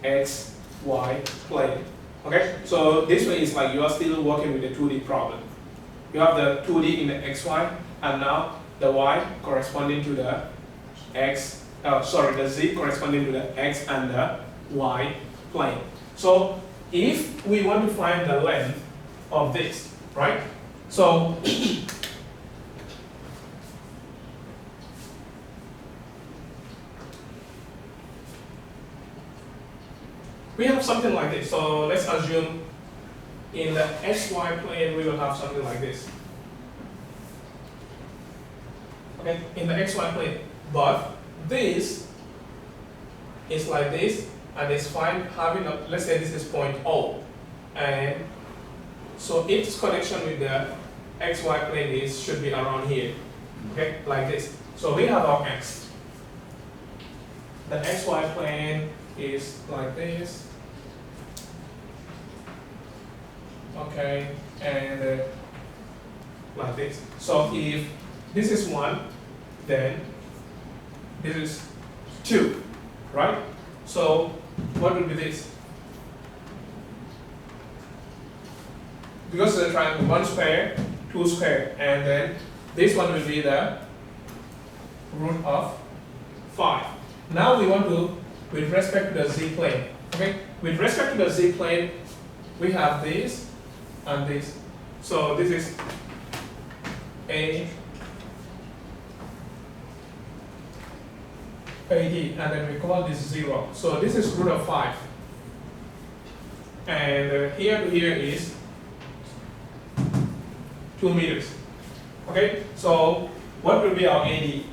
XY plane. Okay? So this way is like you are still working with the 2D problem. You have the 2D in the XY, and now the Y corresponding to the the Z corresponding to the X and the Y plane. So if we want to find the length of this, right? So we have something like this. So let's assume in the XY plane we will have something like this. Okay, in the XY plane. But this is like this, and it's fine having a, let's say this is point O. And so its connection with the XY plane should be around here. Okay, like this. So we have our X. The XY plane is like this. Okay, and like this. So if this is 1, then this is 2, right? So what will be this? Because it's a triangle, 1 square, 2 square, and then this one will be the root of 5. Now we want to, with respect to the Z plane, okay? With respect to the Z plane, we have this and this. So this is AD, and then we call this 0. So this is root of 5. And here to here is 2 meters. Okay, so what will be our AD?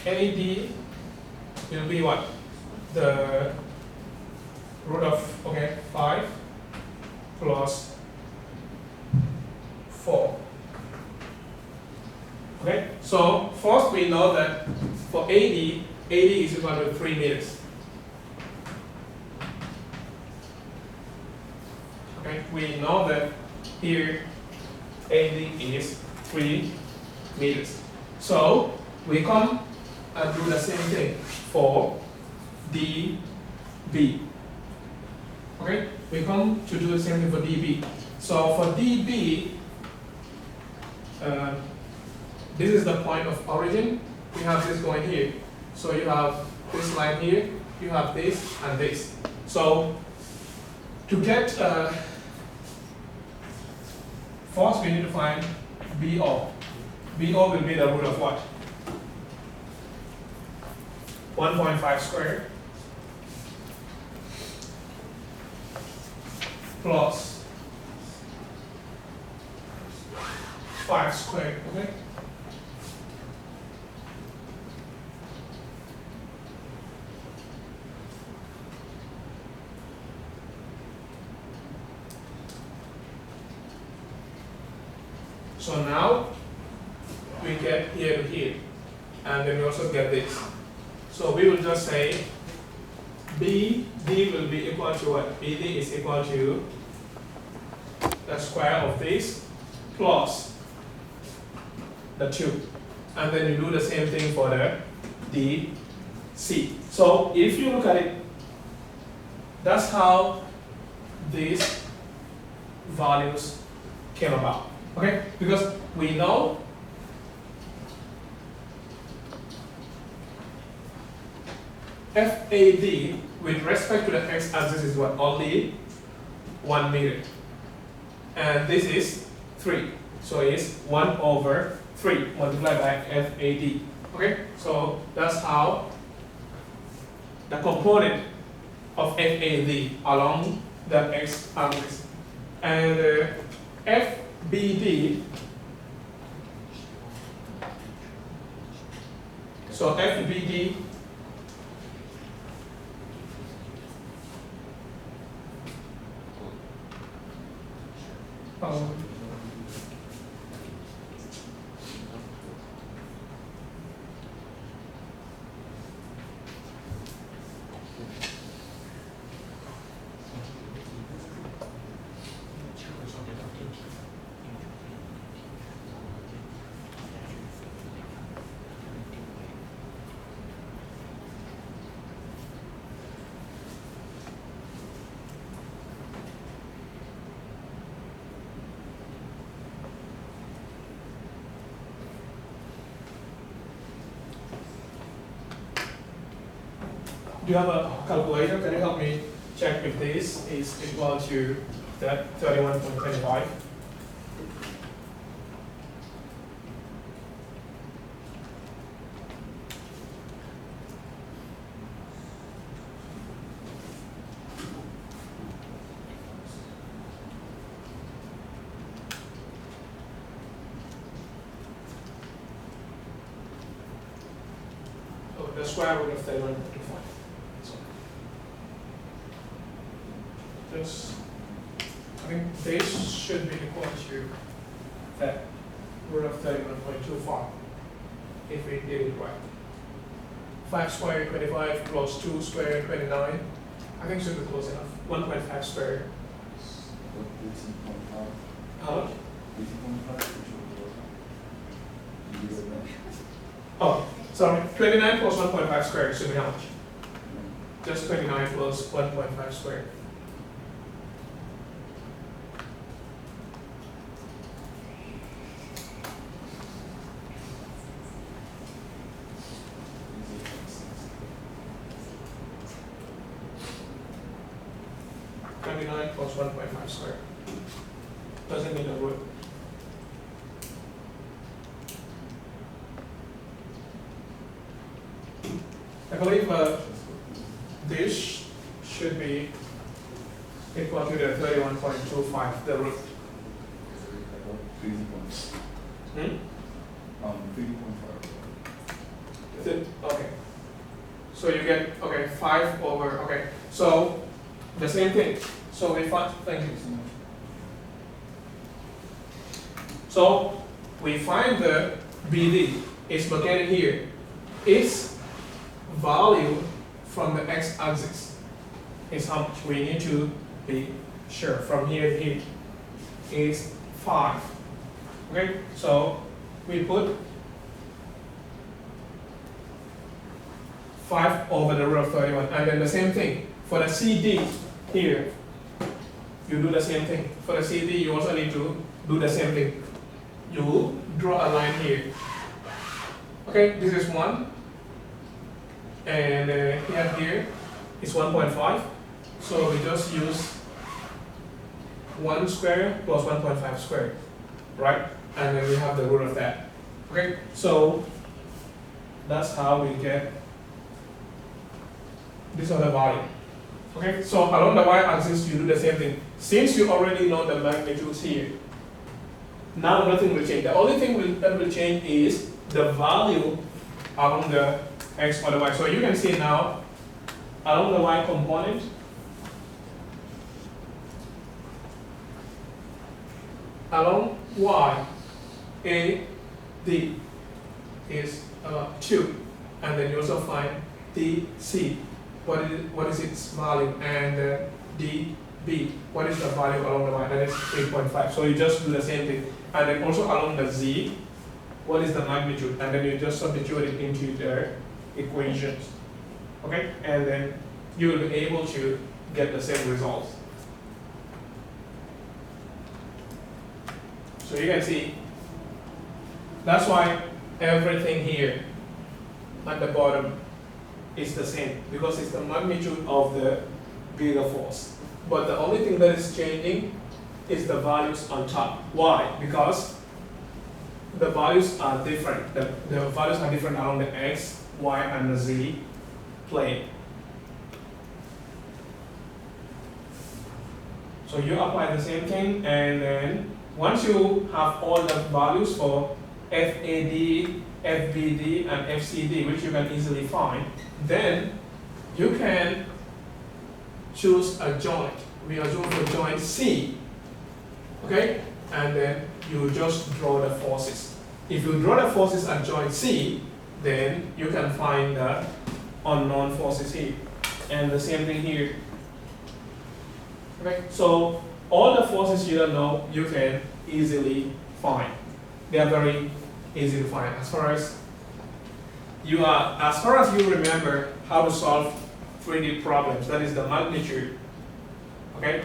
AD will be what? The root of, okay, 5 plus 4. Okay, so first we know that for AD is equal to 3 meters. Okay, we know that here AD is 3 meters. So we come and do the same thing for DB. Okay, we come to do the same thing for DB. So for DB, this is the point of origin. We have this going here. So you have this line here, you have this and this. So to get, first we need to find BO. BO will be the root of what? 1.5 squared plus 5 squared, okay? So now we get here to here, and then we also get this. So we will just say BD will be equal to what? BD is equal to the square of this plus the 2. And then you do the same thing for the DC. So if you look at it, that's how these values came about. Okay? Because we know FAD with respect to the x-axis is what? Only 1 meter. And this is 3. So it's 1 over 3 multiplied by FAD. Okay? So that's how the component of FAD along the x-axis. And FBD, so FBD you have a calculator? Can you help me check if this is equal to that 31.25? The square root of 31.25. So this, I think this should be equal to that root of 31.25 if we did it right. 5 squared 25 plus 2 squared 29. I think should be close enough. 1.5 squared. How much? Oh, sorry. 29 plus 1.5 squared should be how much? Just 29 plus 1.5 squared. Plus 1.5 squared. Doesn't need a root. I believe this should be equal to the 31.25, the root. 3.5. Okay. So you get, okay, 5 over, okay. So the same thing. So we find, thank you so much. So we find the BD is located here. Its value from the x-axis is how much? We need to be sure. From here to here is 5. Okay, so we put 5 over the root of 31, and then the same thing for the CD here. You do the same thing. For the CD, you also need to do the same thing. You draw a line here. Okay, this is 1. And here is 1.5. So we just use 1 square plus 1.5 square, right? And then we have the root of that. Okay, so that's how we get this other value. Okay, so along the y-axis, you do the same thing. Since you already know the magnitudes here, now nothing will change. The only thing that will change is the value along the x or the y. So you can see now, along the y component, along y, a, d is 2. And then you also find d, c. What is its value, and db, what is the value along the y? That is 8.5. So you just do the same thing. And then also along the z, what is the magnitude? And then you just substitute it into their equations. Okay? And then you will be able to get the same results. So you can see, that's why everything here at the bottom is the same, because it's the magnitude of the bigger force. But the only thing that is changing is the values on top. Why? Because the values are different. The values are different along the x, y, and the z plane. So you apply the same thing, and then once you have all the values for FAD, FBD, and FCD, which you can easily find, then you can choose a joint. We are doing for joint C, okay? And then you just draw the forces. If you draw the forces at joint C, then you can find the unknown forces here. And the same thing here. Okay, so all the forces you don't know, you can easily find. They are very easy to find. As far as you remember how to solve 3D problems, that is the magnitude, okay,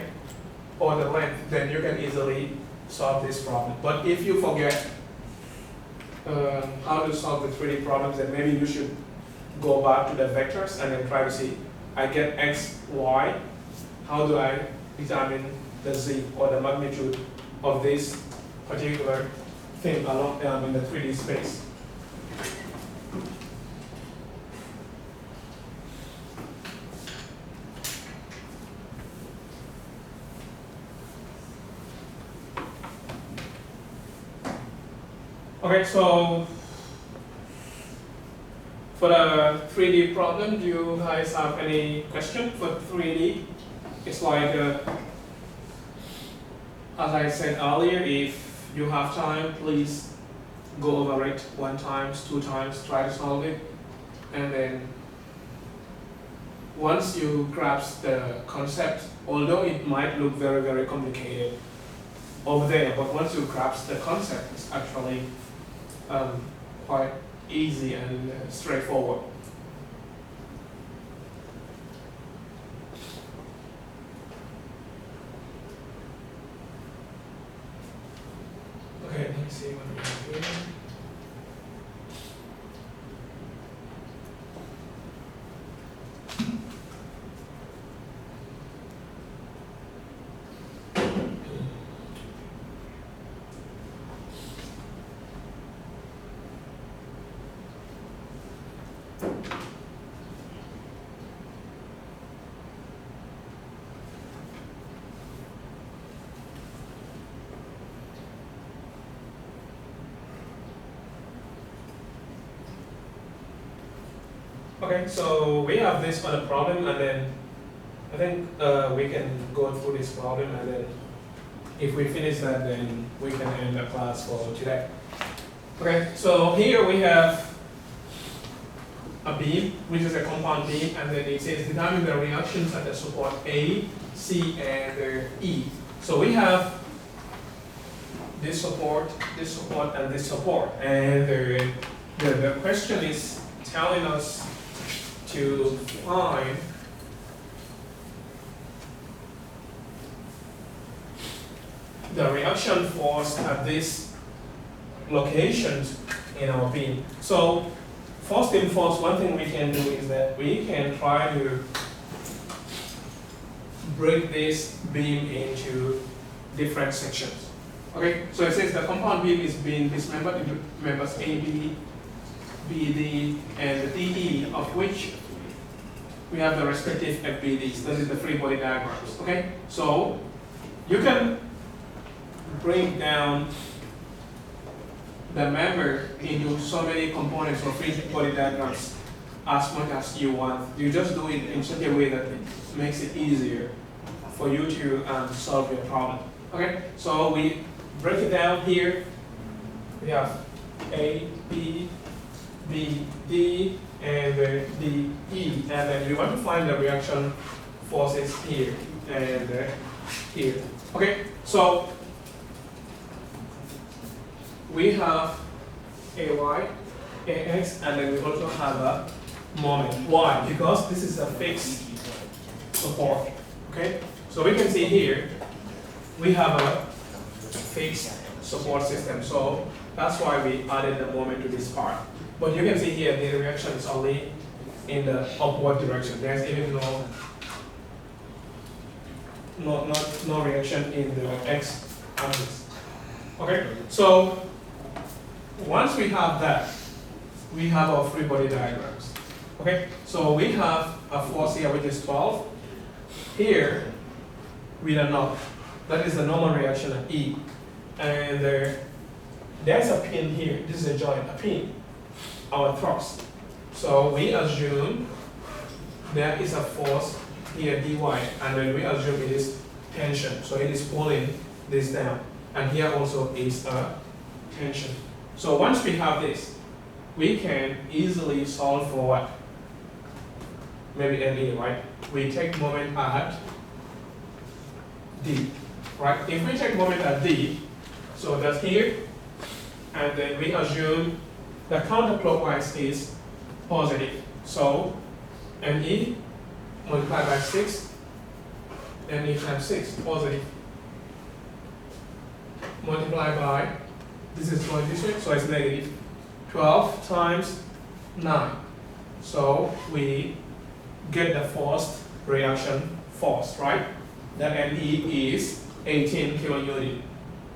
or the length, then you can easily solve this problem. But if you forget how to solve the 3D problems, then maybe you should go back to the vectors and then try to see I get x, y, how do I determine the z, or the magnitude of this particular thing along in the 3D space? Okay, so for the 3D problem, do you guys have any question for 3D? It's like, as I said earlier, if you have time, please go over it 1 time, 2 times, try to solve it. And then once you grasp the concept, although it might look very, very complicated over there, but once you grasp the concept, it's actually quite easy and straightforward. Okay, let's see what we have here. Okay, so we have this for the problem, and then I think we can go through this problem, and then if we finish that, then we can end the class for today. Okay, so here we have a beam, which is a compound beam, and then it says determine the reactions at the support A, C, and E. So we have this support, and this support, and the question is telling us to find the reaction force at these locations in our beam. So first thing first, one thing we can do is that we can try to break this beam into different sections. Okay, so it says the compound beam is being dismembered into members A, B, BD, and DE, of which we have the respective FBDs. This is the free body diagrams. Okay, so you can break down the member into so many components or free body diagrams as much as you want. You just do it in such a way that it makes it easier for you to solve your problem. Okay, so we break it down here. We have A, B, B, D, and D, E, and then we want to find the reaction forces here and here. Okay, so we have AY, AX, and then we also have a moment. Why? Because this is a fixed support. Okay, so we can see here we have a fixed support system. So that's why we added the moment to this part. But you can see here the reaction is only in the upward direction. There's even no reaction in the x axis. Okay, so once we have that, we have our free body diagrams. Okay, so we have a force here which is 12. Here we don't know. That is the normal reaction at E. And there's a pin here. This is a joint, a pin, our thrust. So we assume there is a force here, dy, and then we assume it is tension. So it is pulling this down. And here also is a tension. So once we have this, we can easily solve for what? Maybe NE, right? We take moment at D, right? If we take moment at D, so that's here, and then we assume the counterclockwise is positive. So NE multiplied by 6, NE times 6, positive. Multiplied by, this is going this way, so it's negative. 12 times 9. So we get the forced reaction force, right? The NE is 18 kilonewton.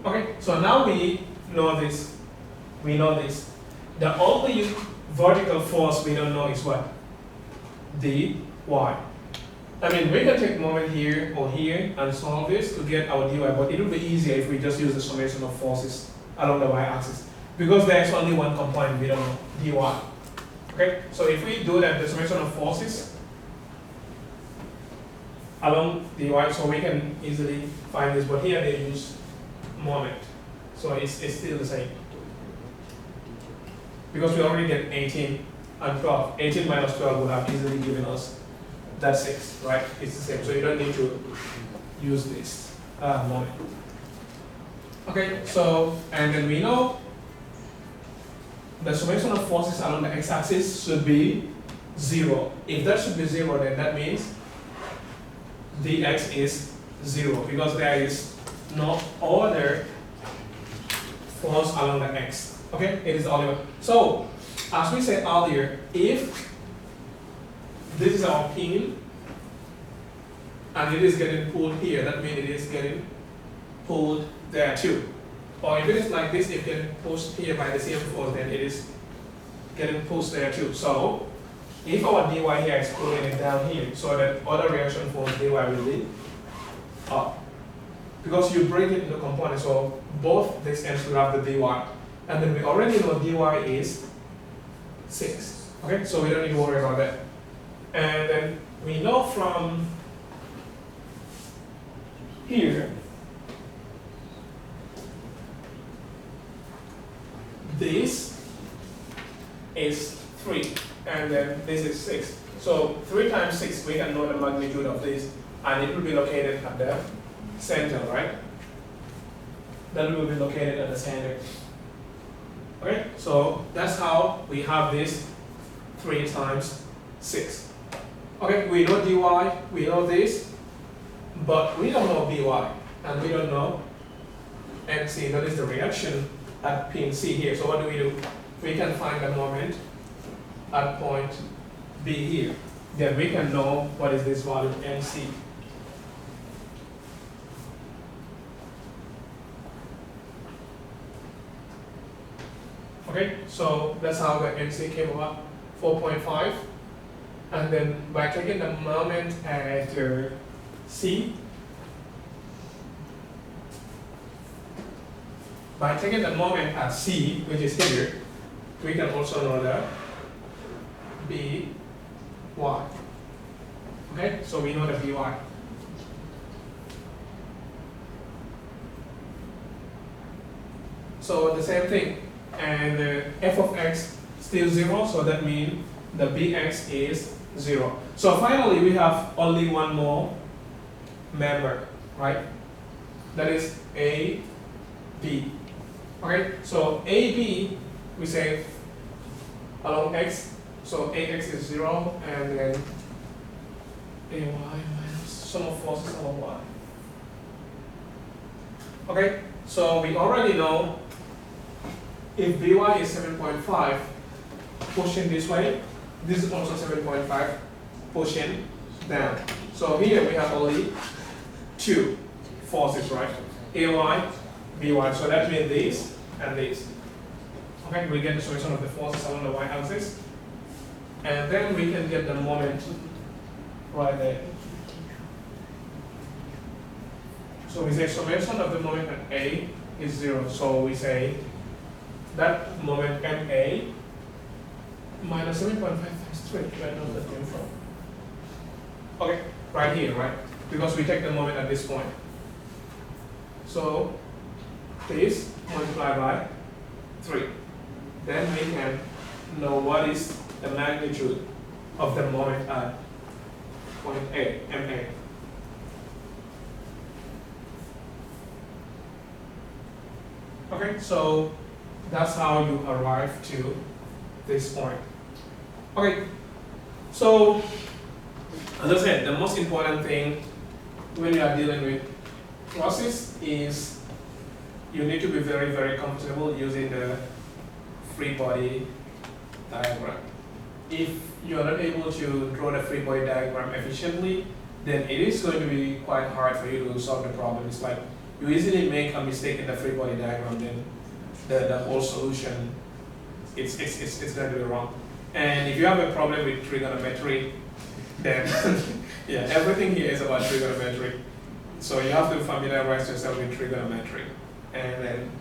Okay, so now we know this. We know this. The only vertical force we don't know is what? dy. I mean, we can take moment here or here and solve this to get our dy, but it would be easier if we just use the summation of forces along the y-axis. Because there's only one component we don't know, dy. Okay, so if we do that, the summation of forces along dy, so we can easily find this, but here they use moment. So it's still the same. Because we already get 18 and 12. 18 minus 12 would have easily given us that 6, right? It's the same, so you don't need to use this moment. Okay, so, and then we know the summation of forces along the x-axis should be 0. If that should be 0, then that means dx is 0, because there is no other force along the x. Okay, it is the only one. So, as we said earlier, if this is our pin and it is getting pulled here, that means it is getting pulled there too. Or if it is like this, if getting pushed here by the same force, then it is getting pushed there too. So, if our dy here is pulling it down here, so that other reaction force dy will be up. Because you break it into components, so both these ends will have the dy. And then we already know dy is 6. Okay, so we don't need to worry about that. And then we know from here, this is 3, and then this is 6. So 3 times 6, we can know the magnitude of this, and it will be located at the center, right? That will be located at the center. Okay, so that's how we have this 3 times 6. Okay, we know dy, we know this, but we don't know by, and we don't know nc, that is the reaction at pin C here. So what do? We can find the moment at point B here. Then we can know what is this value, nc. Okay, so that's how the nc came about, 4.5. And then by taking the moment at C, by taking the moment at C, which is here, we can also know the by. Okay, so we know the by. So the same thing, and f of x still 0, so that means the bx is 0. So finally, we have only one more member, right? That is AB. Okay, so AB, we say along x, so ax is 0, and then ay minus sum of forces along y. Okay, so we already know if by is 7.5, pushing this way, this is also 7.5, pushing down. So here we have only 2 forces, right? Ay, by, so that means this and this. Okay, we get the summation of the forces along the y-axis, and then we can get the moment right there. So we say summation of the moment at A is 0. So we say that moment MA minus 7.5 times 3. Where does that come from? Okay, right here, right? Because we take the moment at this point. So this multiplied by 3. Then we can know what is the magnitude of the moment at point A, MA. Okay, so that's how you arrive to this point. Okay, so as I said, the most important thing when you are dealing with process is you need to be very, very comfortable using the free body diagram. if you are not able to draw the free body diagram efficiently, then it is going to be quite hard for you to solve the problem. It's like you easily make a mistake in the free body diagram, then the whole solution it's going to be wrong. And if you have a problem with trigonometry, then yeah, everything here is about trigonometry. So you have to familiarize yourself with trigonometry. And then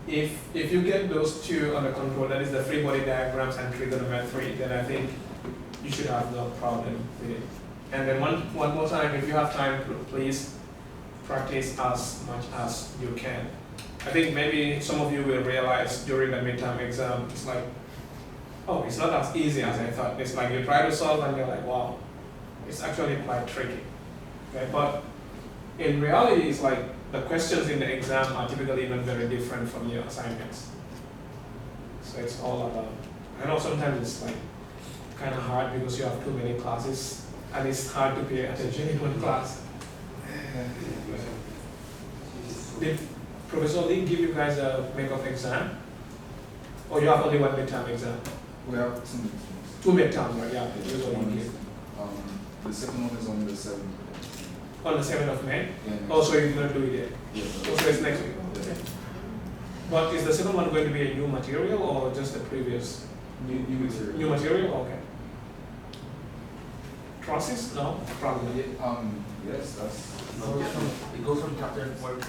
if you get those two under control, that is the free body diagrams and trigonometry, then I think you should have no problem with it. And then one more time, if you have time, please practice as much as you can. I think maybe some of you will realize during the midterm exam, it's like, oh, it's not as easy as I thought. It's like you try to solve and you're like, wow, it's actually quite tricky. Okay? But in reality, it's like the questions in the exam are typically not very different from your assignments. So it's all about, I know sometimes it's like kind of hard because you have too many classes and it's hard to pay attention in one class. Did Professor Lee give you guys a make-up exam? Or you have only one midterm exam? We have two midterms. Two midterms, right? Yeah, usually One you is, give. the second one is on the 7th. On the 7th of May? Yeah, Oh, so you're going to do it there? yeah. Oh, so it's next week? Yeah. Okay. But is the second one going to be a new material or just the previous? New material. New material? Okay. Trusses? No? Probably. Yeah, yes, that's It goes from chapter 4.5.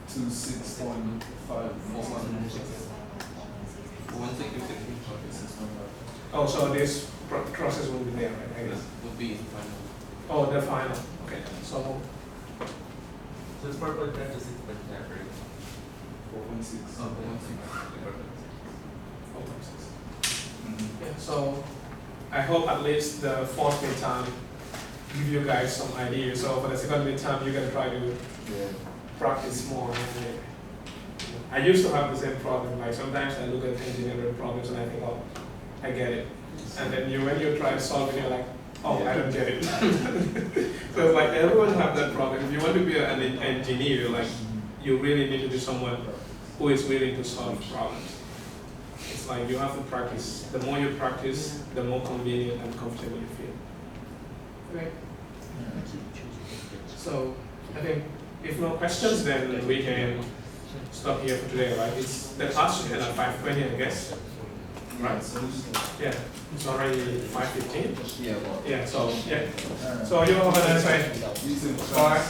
to 6.5. 6.5. Oh, so this process will be there, right? I guess. Would be final. Oh, the final. Okay. So, So it's 4.5 to 6.5, right? 4.6. Oh, yeah, so I hope at least the fourth midterm give you guys some idea. So for the second midterm, you can try to Yeah. practice more. And, I used to have the same problem. Like sometimes I look at engineering problems and I think, oh, I get it. And then when you try to solve it, you're like, oh, I don't get it. So it's like everyone have that problem. If you want to be an engineer, like you really need to be someone who is willing to solve problems. It's like you have to practice. The more you practice, the more convenient and comfortable you feel. Okay. So I think if no questions, then we can stop here for today, right? It's the class should end at 5:20, I guess. Right. Yeah. It's already 5:15. Yeah, well. Yeah. So yeah. So you have a nice day. You too. Bye.